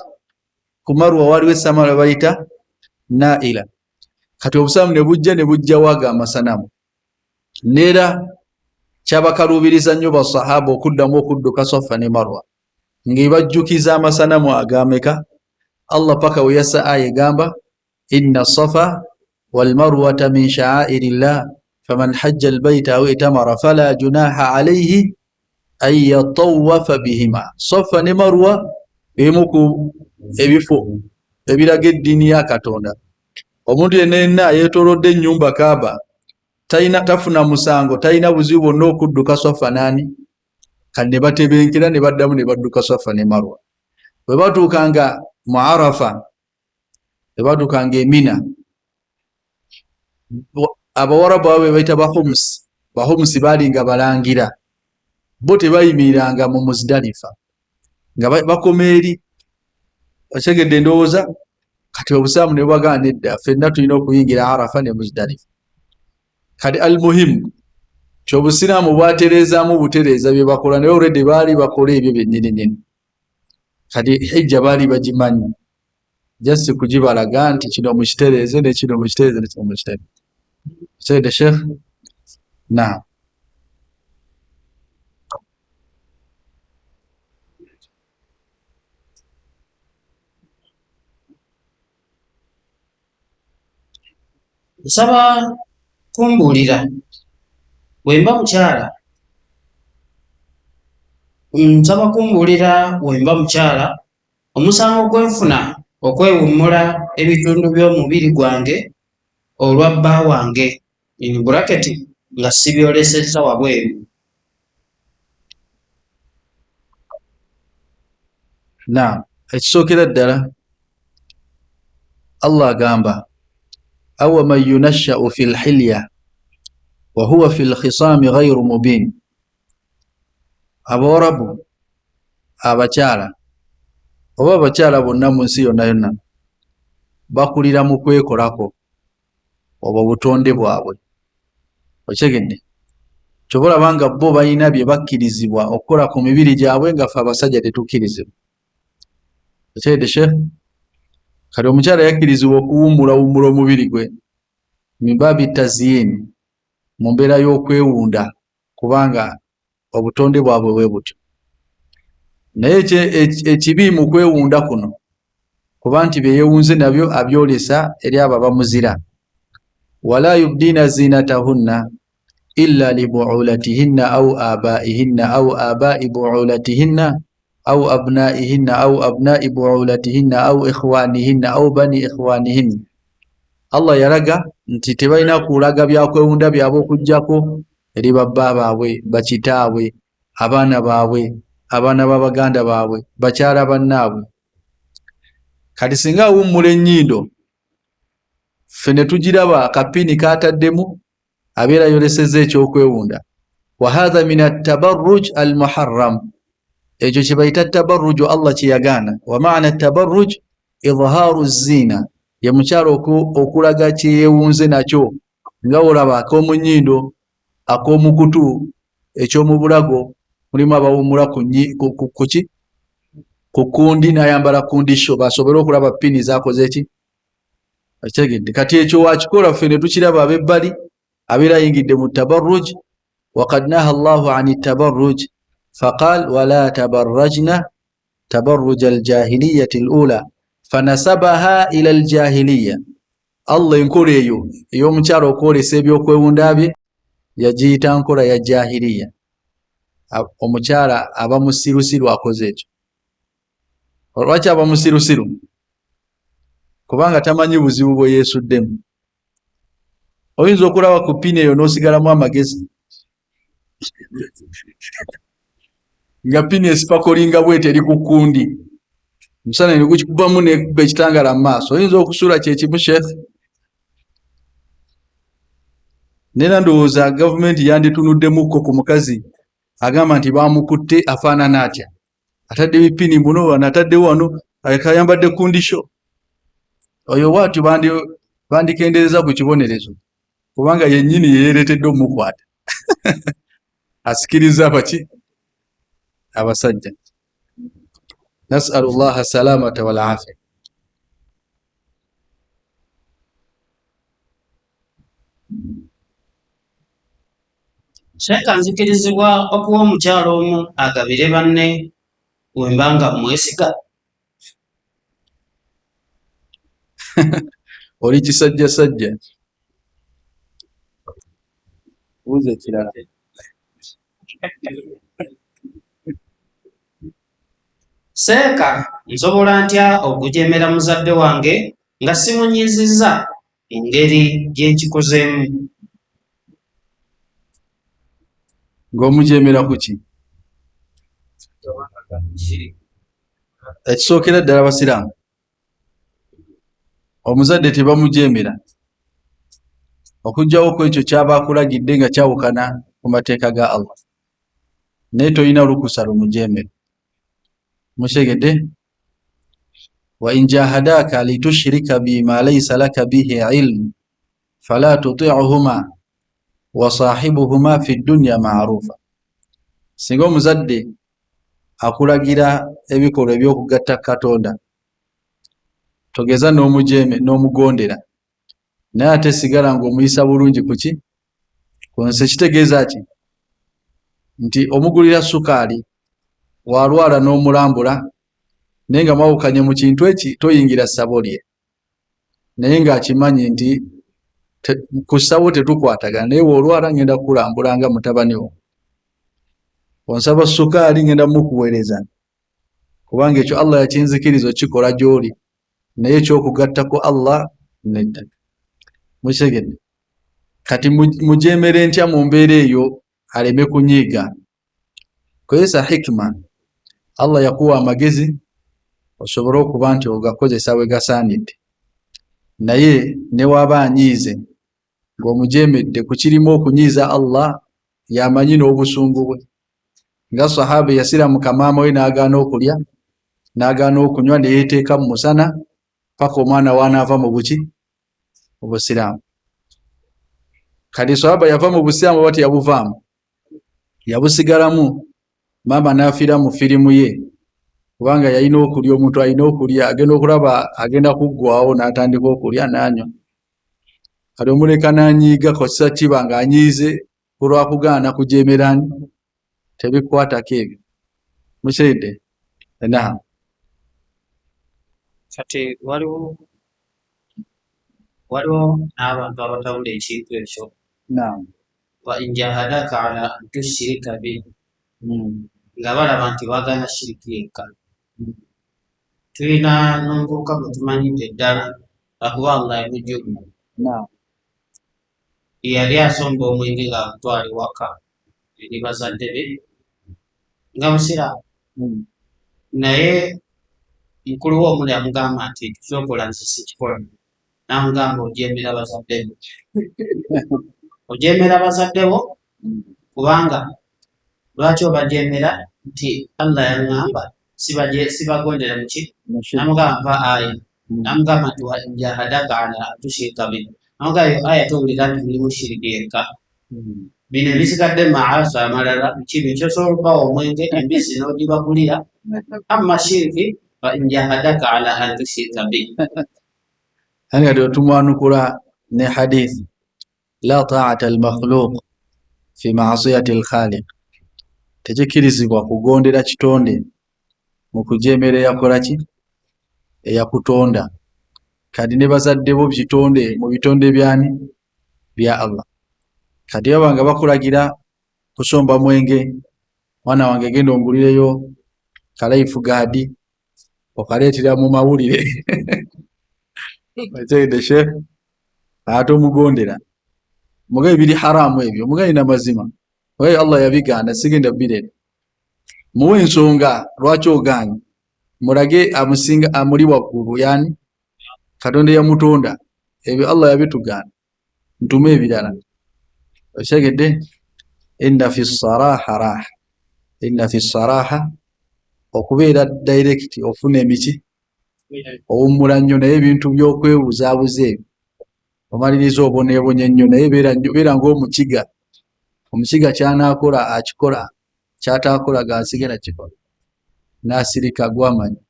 ku Marwa waliwo esanamu baliyita Naila. Kati obusamu ne bujja ne bujjawo ago amasanamu, neera kyabakaluubiriza nnyo basahaba okuddamu okudduka Safa ne Marwa ng'ebajjukiza amasanamu agameka. Allah paka we yassa aya egamba inna Safa wal Marwata min sha'airillah faman hajja albayta aw itamara fala junaha alayhi an yatawafa bihima. Safa ne Marwa emu ku ebifo ebiraga eddiini ya Katonda. Omuntu yenna yeetoolodde ennyumba Kaaba tafuna musango, talina buzibu bwonna okudduka Safa nani. Kati ne batebenkera ne baddamu ne badduka Safa ne Marwa. Bwe batuukanga mu Arafa, bwe batuukanga e Mina, Abawarabu abo be bayita Bahumusi baali nga balangira, bo tebayimiriranga mu Muzdalifa nga bakoma eri. Okitegedde ndowooza? Kati obusaamu ne bwagamba nedda, ffenna tulina okuyingira Arafa ne Muzdalifa. Kati almuhimu ky'Obusiraamu bwatereezaamu butereeza bye bakola, naye already baali bakola ebyo byennyini nnyini. Kati hijja baali bagimanyi, just kugibalaga nti kino mukitereeze ne kino mukitereeze ne kino mukitereeze. Sayyid Sheikh, naam. nsaba kumbuulira wemba mukyala omusango gwenfuna okwewummula ebitundu by'omubiri gwange olwa bba wange in bracket nga sibyolesezza wabweru. Ekisookera ddala Allah agamba awa man yunashsha'u fi lhilya wa huwa fi lkhisaami ghayru mubin. Abawarabu abakyala oba abakyala bonna mu nsi yonna yonna bakulira mu kwekolako oba obutonde bwabwe. Okitegedde? Kyobola banga bo balina bye bakkirizibwa okukola ku mibiri gyabwe nga ffe abasajja tetukkirizibwa. Okitegedde Sheikh? Kati omukyala yakkirizibwa okuwummula omubiri gwe mimbabi taziyini, mu mbeera y'okwewunda kubanga obutonde bwabwe bwe butyo. Naye ekibi mu kwewunda kuno kuba nti byeyewunze nabyo abyolesa eri abo abamuzira. Wala yubdina zinatahunna illa libuulatihinna au abaihinna au abai buulatihinna au abnaihinna au abnai buulatihinna au ikhwanihinna au bani ikhwanihinna. Allah yalaga nti tebalina kulaga byakwewunda byabwe okujjako eri babba baabwe, bakitaabwe, abaana baabwe, abaana b'abaganda baabwe, bakyala bannaabwe. Kati singa awummula ennyindo ffe ne tugiraba akapini kataddemu abeera yolesezza ekyokwewunda. Wa hadha min atabarruj al muharram, ekyo kye bayita tabarruju Allah kye yagaana. Wa maana tabarruj idhaaru zina, ye mukyala okulaga kyeyewunze nakyo nga olaba ak'omu nnyindo, ak'omu kutu, eky'omu bulago. Mulimu abawummula ku kundi n'ayambala kundisho basobole okulaba pini zakoze ki. Okitegedde? Kati ekyo wakikola ffe ne tukiraba ab'ebbali abeera ayingidde mu tabarruj. Waqad naha Allahu ani tabarruj faqal wala tabarrajna tabarruj aljahiliyati alula fanasabaha ila aljahiliya. Allah enkola eyo ey'omukyala okwolesa ebyokwewunda bye yagiyita nkola ya jahiliya. Omukyala aba musirusiru akoze ekyo. Lwaki aba musirusiru? Kubanga tamanyi buzibu bwe yeesuddemu. Oyinza okulaba ku pini eyo n'osigalamu amagezi nga pini esipakolinga bwete eri ku kundi, omusana ne gukikubamu n'ekuba ekitangala mu maaso. Oyinza okusuula kyekimu Sheikh? Nera ndowooza gavumenti yanditunuddemuko ku mukazi agamba nti bamukutte afaanana atya, atadde bipini muno wano, atadde wano, ayambadde kundisho. Oyo bwatyo bandikendeeza ku kibonerezo kubanga yennyini yeyeretedde omukwata asikiriza abaki abasajja. Nasalu llaha salamata wal afia. Sheikh, nzikirizibwa okuwa omukyala omu agabire banne wembanga mwesiga? Oli kisajja sajja. Buuza ekirala. Seeka, nsobola ntya okujeemera muzadde wange nga simunyizizza engeri gye nkikozeemu? Ng'omujeemera ku ki? Ekisookera ddala abasiraamu, omuzadde tebamujeemera okugyawo ku ekyo kyaba akulagidde nga kyawukana ku mateeka ga Allah, naye tolina lukusa lumujeemera. Mutegedde? Wa in jahadaka litushrika bima laysa laka bihi ilmu fala tuti'uhuma wa sahibuhuma fi dunya ma'rufa. Singa omuzadde akulagira ebikolwa ebyokugatta Katonda, togeza n'omugondera, naye ate sigala ng'omuyisa bulungi ku ki? Ku nsi. Kitegeeza ki? Nti omugulira sukaali, walwala n'omulambula, naye nga mwawukanye mu kintu eki, toyingira ssabo lye, naye ng'akimanyi nti kusawo tetukwatagana naye olwala ngenda kulambulanga mutabani wo, onsaba sukaali ngenda mukuweereza, kubanga ekyo Allah yakinzikiriza okikola gy'oli, naye ekyokugattako Allah nedda. Mukitegedde? Kati mujemere ntya mu mbeera eyo aleme kunyiiga? Kozesa hikima. Allah yakuwa amagezi osobole okuba nti ogakozesa we gasaanidde, naye ne waba anyiize ng'omujemedde ku kirimu okunyiiza Allah, yamanyi n'obusungu bwe. Nga sahaba yasiramuka maama we n'agaana okulya n'agaana okunywa ne yeeteeka mu musana paka omwana w'anaava mu buki? Mu busiraamu. Kati sahaba yava mu busiraamu oba teyabuvaamu? Yabusigalamu. Maama n'afiira mu firimu ye, kubanga yalina okulya, omuntu alina okulya, agenda okulaba agenda kuggwawo n'atandika okulya n'anywa. Kati omuleka n'anyiiga kozesa kiba ng'anyiize olwakugaana kujemerani, tebikwatako ebyo. Mukitegedde? Naam. Kati waliwo n'abantu abatawula ekintu ekyo. Naam. Wa in jahadaka ala an tushrika bi, nga balaba nti baagana shiriki yekka. Tulina n'omuvubuka gwe tumanyidde ddala akuba Allah yamujjukira. Naam. Yali asomba omwenge ng'amutwala ewaka eri bazadde be nga musiraamu, naye mukulu we omuli amugamba nti kyokola nze sikikola. N'amugamba ojemera bazadde bo, ojemera bazadde bo kubanga lwaki obajemera? Nti Allah yaŋŋamba sibagondera muki? Namugamba aya, namugamba nti wa in jahadaka ala an tushrika bi, namugamba yo aya towulira nti mulimu shiriki yekka. Bino ebisigadde maaso amalala kibi, kyosobola okubawa omwenge embizzi n'ogibagulira, amma shiriki wa in jahadaka ala an tushrika bi. Hani kati otumwanukula ne hadithi la ta'ata al-makhluq fi ma'siyati al-khaliq, tekikirizibwa kugondera kitonde mu kujemera eyakola ki? Eyakutonda. Kati ne bazadde bo bitonde mu bitonde byani? Bya Allah. Kati baba nga bakulagira kusomba mwenge, mwana wange genda ongulireyo kalaifu gaadi okaleetera mu mawulire Mukitegedde sheikh? Ate omugondera mugabe biri haramu ebyo, mugabe na mazima, mugabe Allah yabigaana, sigenda bireeta. Muwe ensonga lwaki ogaanye, mulage amusinga amuli waggulu, yani Katonda yamutonda. Ebyo Allah yabitugaana, ntume ebirala. Okitegedde? Inna fi ssaraha raha, inna fi ssaraha okubeera direct ofuna emiki owummula nnyo, naye ebintu by'okwebuzaabuza ebyo omaliriza oboneebonye nnyo, naye beera ng'omukiga. Omukiga ky'anaakola akikola, ky'ataakola gaasigala kikola, n'asirika gw'amanyi.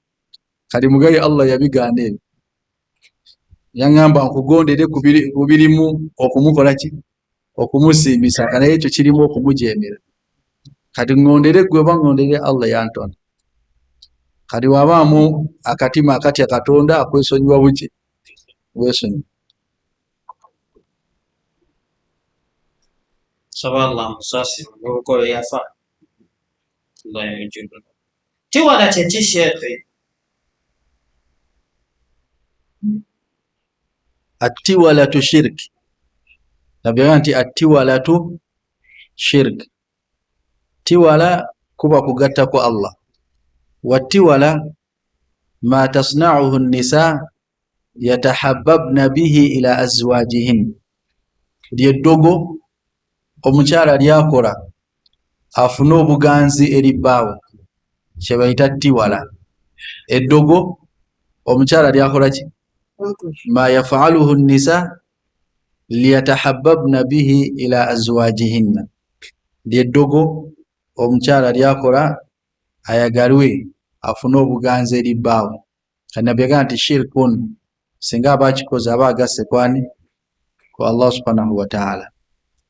Kati mugaye Allah yabigaana ebyo, yaŋŋamba nkugondere ku birimu okumukola ki? Okumusiimisa, naye ekyo kirimu okumujemera. Kati ŋŋondere gwe oba ŋŋondere Allah yantonda. Kati wabaamu akatima akatya Katonda akwesonyiwa buki? Bwesonyiwa. Saba Allah musasi ng'okoyo yafa. Allah yamujjukira. Tiwala kyeki sheekhe? Attiwalatu shirk. Nabyaga nti attiwalatu shirk. Tiwala kuba kugattako Allah. Wattiwala ma tasna'uhu an-nisa yatahabbabna bihi ila azwajihin. Lyeddogo omukyala lyakola afune obuganzi eri bbaawe, kye bayita ttiwala. Eddogo omukyala lyakola ki? Ma yaf'aluhu an-nisa liyatahabbabna bihi ila azwajihinna. Lyeddogo omukyala lyakola ayagalwe afune obuganzi eri bbaawe. Kati nabyaga nti shirkun singa abakikoze aba agasse kwani? Ku Allah subhanahu wa ta'ala.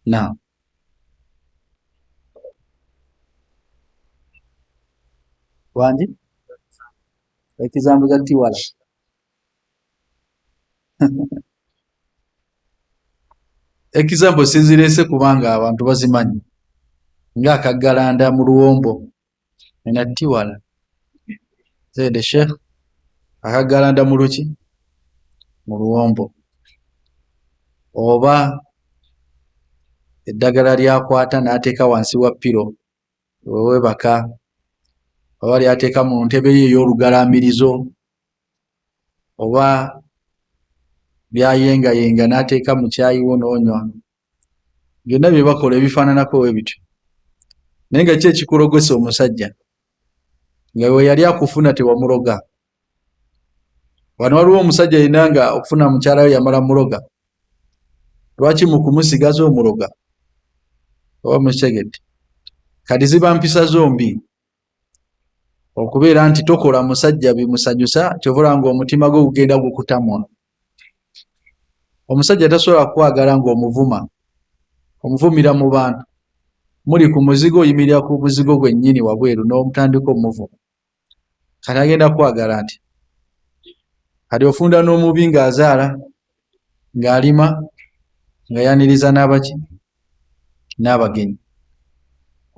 Naam. Wanji? Ekizambuza ttiwala. example sinzirese kubanga abantu bazimanyi nga akaggalanda mu luwombo enattiwala zede sheikh akaggalanda mu luki mu luwombo oba eddagala lyakwata n'ateeka wansi wa piro wewebaka oba lyateeka mu ntebe ye ey'olugalamirizo oba byayengayenga n'ateeka mu kyayiwo n'onywa byonna bye bakola ebifaananako we bityo naye nga ki ekikulogose omusajja nga we yali akufuna tewamuloga wano waliwo omusajja yina nga okufuna mukyala we yamala muloga lwaki mu kumusigaza omuloga oba mukitegedde kati ziba mpisa zombi okubeera nti tokola musajja bimusanyusa kyovula nga omutima gwe gugenda gukutamwa omusajja tasobola kwagala ngaomuvuma omuvumira mu bantu muli ku muzigo oyimirira ku muzigo gwennyini wabweru n'omutandika omuvuma kati agenda kwagala nti kati ofunda n'omubi ng'azaala ng'alima nga yaniriza n'abaki n'abagenyi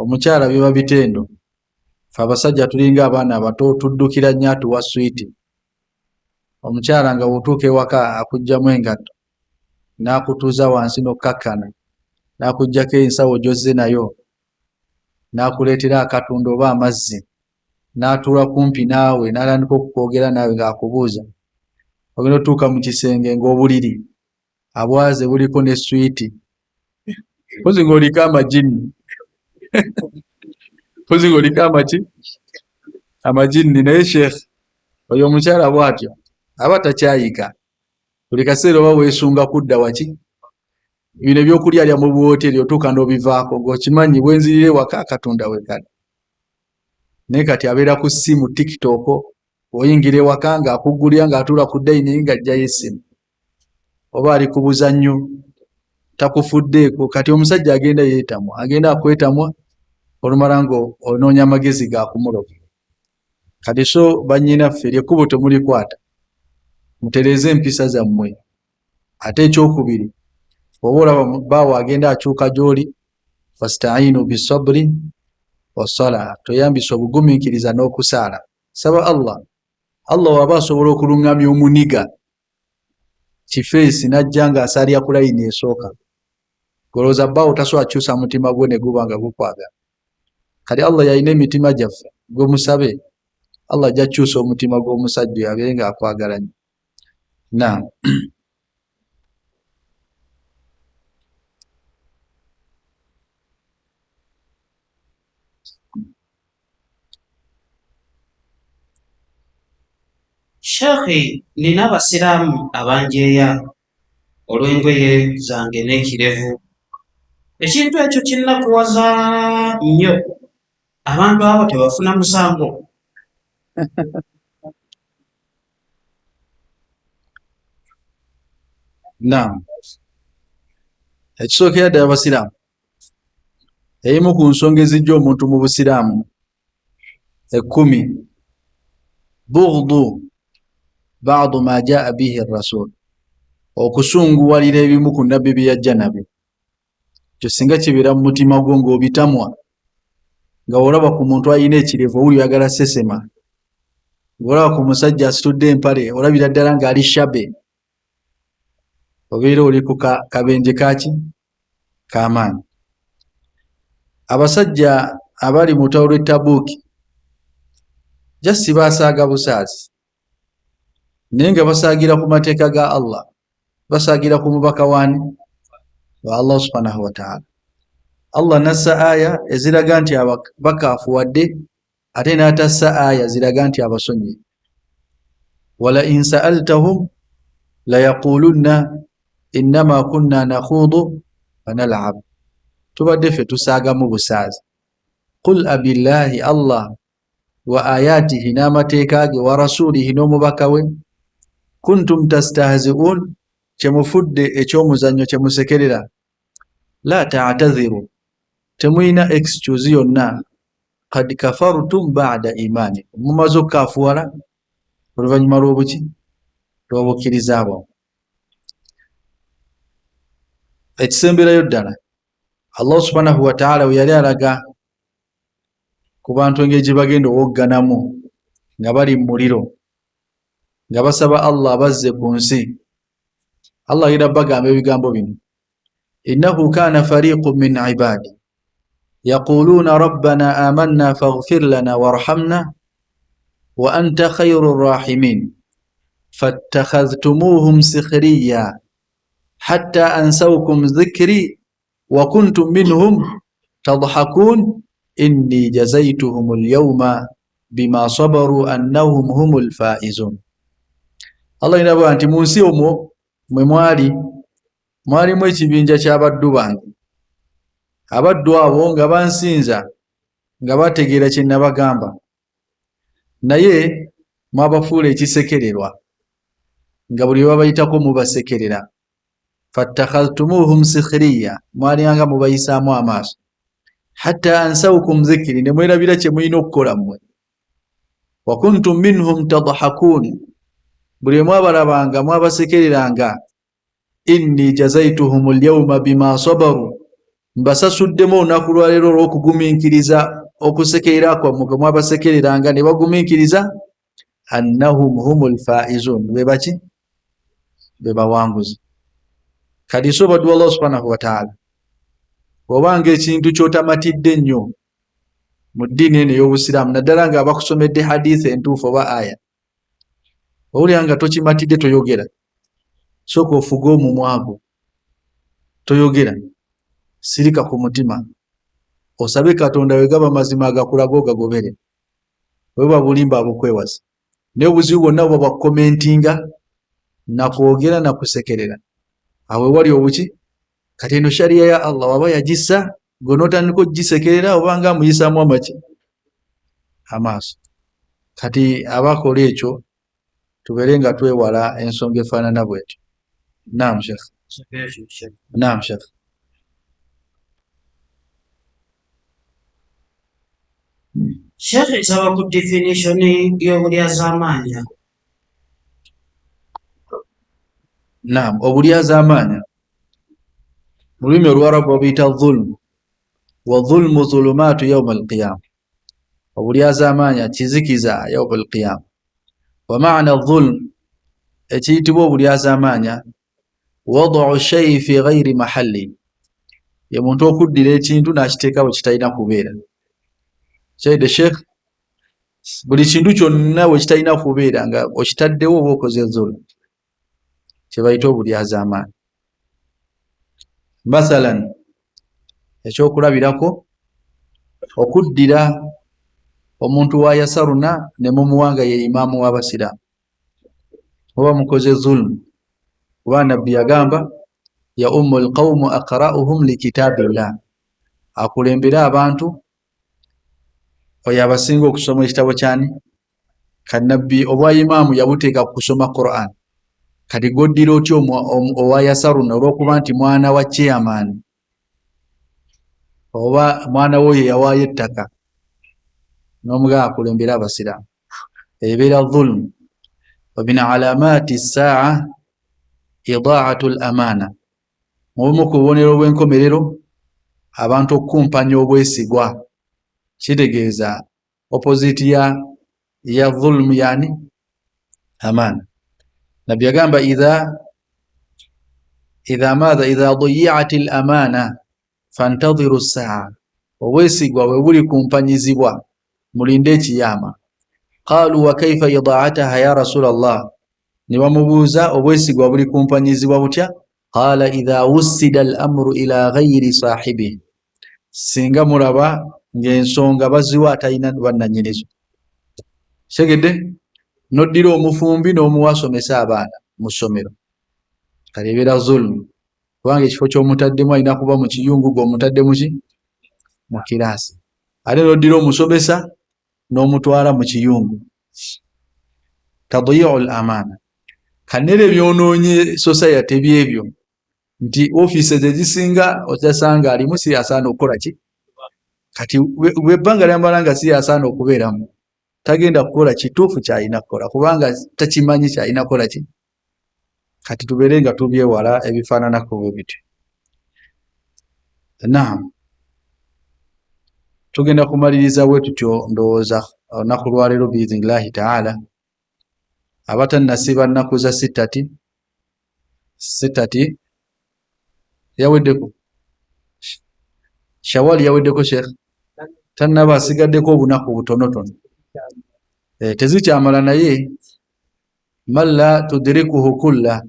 omukyala biba bitendo fe abasajja tulinga abaana abato tuddukira nnyo atuwa switi omukyala nga bw'otuuka ewaka akugjamu engatto n'akutuuza wansi n'okkakkana n'akuggyako ensawo gy'ozze nayo n'akuleetera akatunda oba amazzi n'atuula kumpi naawe n'atandika okukwogera naawe ng'akubuuza ogenda otuuka mu kisenge ng'obuliri abwaze buliko ne switi mpozi ng'oliko amajini mpozi ng'oliko amaki amajini naye sheekh oyo omukyala bw'atyo aba takyayika buli kaseera oba weesunga kudda waki bino ebyokulyalya mu buwooteri otuuka n'obivaako ng'okimanyi bwenzirire waka akatunda wekali naye kati abeera ku ssimu tiktok oyingira ewaka ng'akugulira ng'atuula ku dayiningi ng'aggyayo essimu oba ali ku buzannyo takufuddeeko kati omusajja agenda yeetamwa agenda akwetamwa olumala ng'onoonya amagezi gakumuloga kati so bannyinaffe lyekkubo temulikwata mutereeze empisa zammwe ate ekyokubiri oba olaba baawo agenda akyuka gy'oli fastainu bisabri wassala tweyambisa obugumiikiriza n'okusaala saba allah waba asobola okuluŋŋamya omuniga kifeesi n'ajja ng'asaalira ku layini esooka golooza bbaawo tasobola kyusa mutima gwe ne guba nga gukwagala kati allah yalina emitima gyaffe gwe musabe allah ajja kyusa omutima gw'omusajja yabeere ng'akwagala nnyo na Sheikh, nina abasiraamu abanjeeya olw'engoye zange n'ekirevu. Ekintu ekyo kinnakuwaza nnyo. Abantu abo tebafuna musango. Naam. Ekisookera ddala abasiraamu eyimu ku nsonga ezijja omuntu mu busiraamu 10 bughdu ba'du ma jaa bihi ar-rasul okusunguwalira ebimu ku nabbi bye yajja nabyo kyo singa kibeera mu mutima gwo ng'obitamwa nga olaba ku muntu alina ekirevu owuli oyagala sesema olaba ku musajja asitudde empale olabira ddala ng'ali shabe obeera oli ku kabenje kaki k'amaanyi abasajja abali mu lutalo lw'e Tabuuki jasi baasaaga busaazi naye nga basaagira ku mateeka ga Allah basaagira ku mubaka waani wa Allah subhanahu wa ta'ala Allah nassa aya eziraga nti bakaafuwadde ate n'atassa aya ziraga nti abasonyiye wala in sa'altahum la yaqulunna innama kunna nakhudu wa nal'ab tubadde ffe tusaagamu busaazi qul abillahi Allah wa ayatihi n'amateeka ge wa rasulihi n'omubaka we kuntum tastahzi'un kyemufudde ekyomuzannyo kyemusekerera la ta'tadhiru temuyina excuse yonna kad kafartum ba'da imanikum mumaze okukaafuwala oluvannyuma lw'obuki lw'obukkiriza bwammwe ekisemberayo ddala Allah subhanahu wa ta'ala we yali alaga ku bantu engeri gye bagenda owogganamu nga bali mu muliro nga basaba Allah bazze ku nsi. Allah agenda bagamba ebigambo bino, innahu kana fariqun min ibadi yaquluna rabbana amanna faghfir lana warhamna wa anta khayrur rahimin fattakhadhtumuhum sikhriya hatta ansawkum dhikri wa kuntum minhum tadhakun inni jazaytuhum al-yawma bima sabaru annahum humul faizun. Allah inaba nti munsi omwo mwe mwalimu ekibinja ky'abaddu bange, abaddu abo nga bansinza nga bategeera kye nabagamba, naye mwabafuula ekisekererwa nga buli babayitako mubasekerera. fattakhadhtumuhum sikhriya, mwalyanga mubayisaamu amaaso. hatta ansawkum dhikri, ne mwerabira kye mulina okukola mmwe. wa kuntum minhum tadhakun, buli mwabalabanga mwabasekereranga. inni jazaytuhum al-yawma bima sabaru, mbasasuddemu olunaku lwaleero olw'okugumiikiriza okusekerera kwammwe kwe mwabasekereranga ne bagumiikiriza. annahum humul faizun, be baki? be bawanguzi. kati sobaddu Allah subhanahu wa ta'ala obanga ekintu kyotamatidde ennyo mu ddiini eno ey'obusiraamu, naddala nga abakusomedde hadisi entuufu oba aya, owulira nga tokimatidde toyogera, sooka ofuge omumwa gwo toyogera, sirika ku mutima, osabe Katonda we gaba mazima agakulaga ogagobere, weba bulimba abukwewaza. naye obuzibu bwonna bwe bakomentinga nakwogera nakusekerera, awe wali obuki? kati eno sharia ya Allah waba yagissa gonotandika ogisekerera obanga amuyisaamu amaki? amaaso. kati abakola ekyo tubeere nga twewala ensonga efaanana bwetyo. naam Sheikh. naam Sheikh. Sheikh, nsaba ku definition y'obulyazaamaanya. naam, obulyazaamaanya mu lulimi Olwarabu babiyita dhulmu, wa dhulmu dhulumaatu yawma alqiyama. obulyazaamaanya kizikiza yawma alqiyama. wa maana dhulm, ekiyitibwa obulyazaamaanya, wad'u shay'i fi ghayri mahalli, ye muntu okuddira ekintu n'akiteeka bwe kitalina kubeera. Sayyid Sheikh, buli kintu kyonna bwe kitalina kubeera nga okitaddewo oba okoze dhulm, kye bayita obulyazaamaanya. Mathalan, ekyokulabirako, okuddira omuntu wa yasaruna ne mumuwanga ye imaamu w'abasiraamu, oba mukoze dhulm. kuba nabbi yagamba ya ummul qawmu aqra'uhum likitabillah, akulembera abantu oyo abasinga okusoma ekitabo kyani? Kanabbi obwa imaamu yabuteeka kusoma Qur'an. kati goddira otyo owa yasaruna olw'okuba nti mwana wa chairman oba mwana wo ye yawaayo ettaka n'omugamba akulembera abasiraamu, ebeera dhulm. wa min alamaati saa idaatu al-amaana, mubumu ku bubonero bw'enkomerero abantu okukumpanya obwesigwa. kitegeeza opposite ya dhulm yani amaana. nabbi yagamba idha dayi'at al-amaana fantadhiru as-saa, obwesigwa bwe buli kumpanyizibwa mulinde ekiyama. qaalu wa kaifa idaa'ataha ya rasul Allah, ne bamubuuza obwesigwa buli kumpanyizibwa butya? qaala idha wussida al-amru ila ghayri saahibi, singa mulaba ng'ensonga baziwa atalina bannanyinizo. segedde noddira omufumbi n'omuwasomesa abaana mu ssomero, kalebeera dhulm, kubanga ekifo ky'omutaddemu alina kuba mu kiyungu g'omutadde muki? mu kiraasi. ate noddira omusomesa n'omutwala mu kiyungu, tadyi'u al-amaana. kanere byonoonye society byebyo nti offices ezisinga otasanga alimu si asaana okukola ki? kati webbanga lyambala nga si asaana okubeeramu, tagenda kukola kituufu kyalina kukola kubanga takimanyi kyalina kukola ki? kati tubeere nga tubyewala ebifaananako bwe bityo. Naam, tugenda kumaliriza bwe tutyo ndowooza olunaku lwaleero biidhinillahi taala. Abatannasiba nnaku za sitati yaweddeko, Shawali yaweddeko Sheikh, tannaba asigaddeko obunaku butonotono. Tezikyamala naye man la tudrikuhu kulla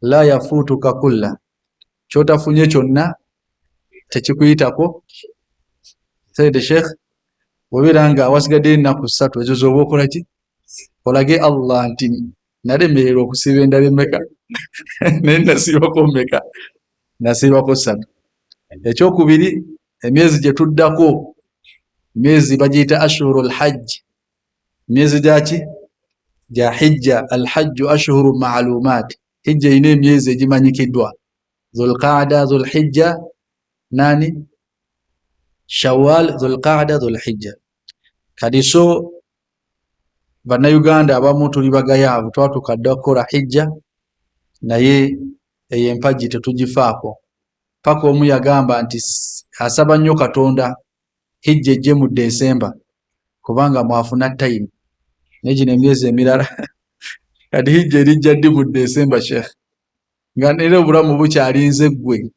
la yafutuka kulla, kyotafunye kyonna tekikuyitako. Said Sheikh bw'obeera nga wasigadde ennaku 3 ezo z'oba okola ki? Olage Allah nti nalemererwa okusiba endala emmeka naye nasibako mmeka? Nasibako 3. Ekyokubiri, emyezi gye tuddako, emyezi bagiyita ashhurul hajj, emyezi gyaki? Gya hijja. Alhajju ashhuru ma'lumat, hijja ine emyezi egimanyikiddwa: Dhulqaada, Dhulhijja, nani? Shawwal, Dhulqaada, Dhulhijja. Kati so bannayuganda abamu tuli bagayaavu, tuba tukadde kukola hijja naye eyo empagi tetugifaako. Paka omu yagamba nti asaba nnyo Katonda hijja ejje mu Desemba kubanga mwafuna time. Naye gino emyezi emirala kati hijja erijja ddi mu Desemba Sheikh? Nga era obulamu bukyalinze ggwe.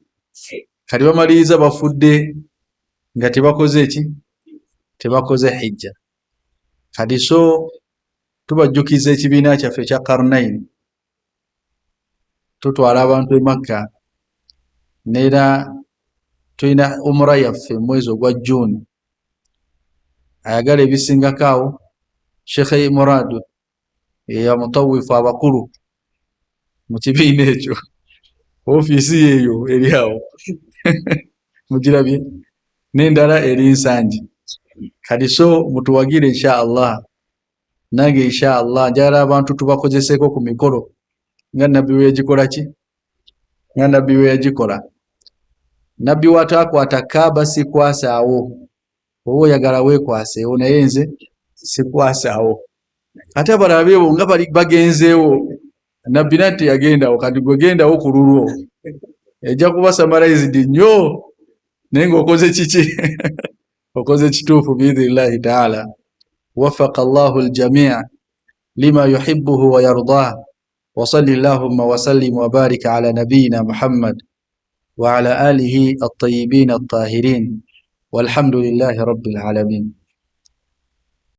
Kati bamaliriza bafudde nga tebakoze ki? Tebakoze hijja. Kati so tubajjukiza ekibiina kyaffe ekya Karnain, tutwala abantu e Makka, neera tulina umra yaffe mwezi ogwa June. Ayagala ebisingako awo Sheikh Murad ya mutawifu abakulu mu kibiina ekyo, ofiisi yeeyo eri awo mugirabye, n'endala eri Nsanje. Kati so mutuwagire insha Allah, nange insha Allah njagala abantu tubakozeseeko ku mikolo nga nabbi we yagikola ki? Nga nabbi we yagikola. Nabbi watakwata Kaaba sikwasaawo, oba oyagala weekwaseewo, naye nze sikwasaawo. Ate abalabe bo nga bagenzeewo, nabbi nati yagendawo, kati gwe gendawo ku lulwo ejja kuba summarized nnyo, naye ng'okoze kiki? Okoze kituufu biidhinillahi taala. Waffaqa Allahu al-jamii' lima yuhibbuhu wa yardah. Wa salli Allahumma wa sallim wa barik ala nabiyyina Muhammad wa ala alihi at-tayyibin at-tahirin walhamdulillahi rabbil alamin.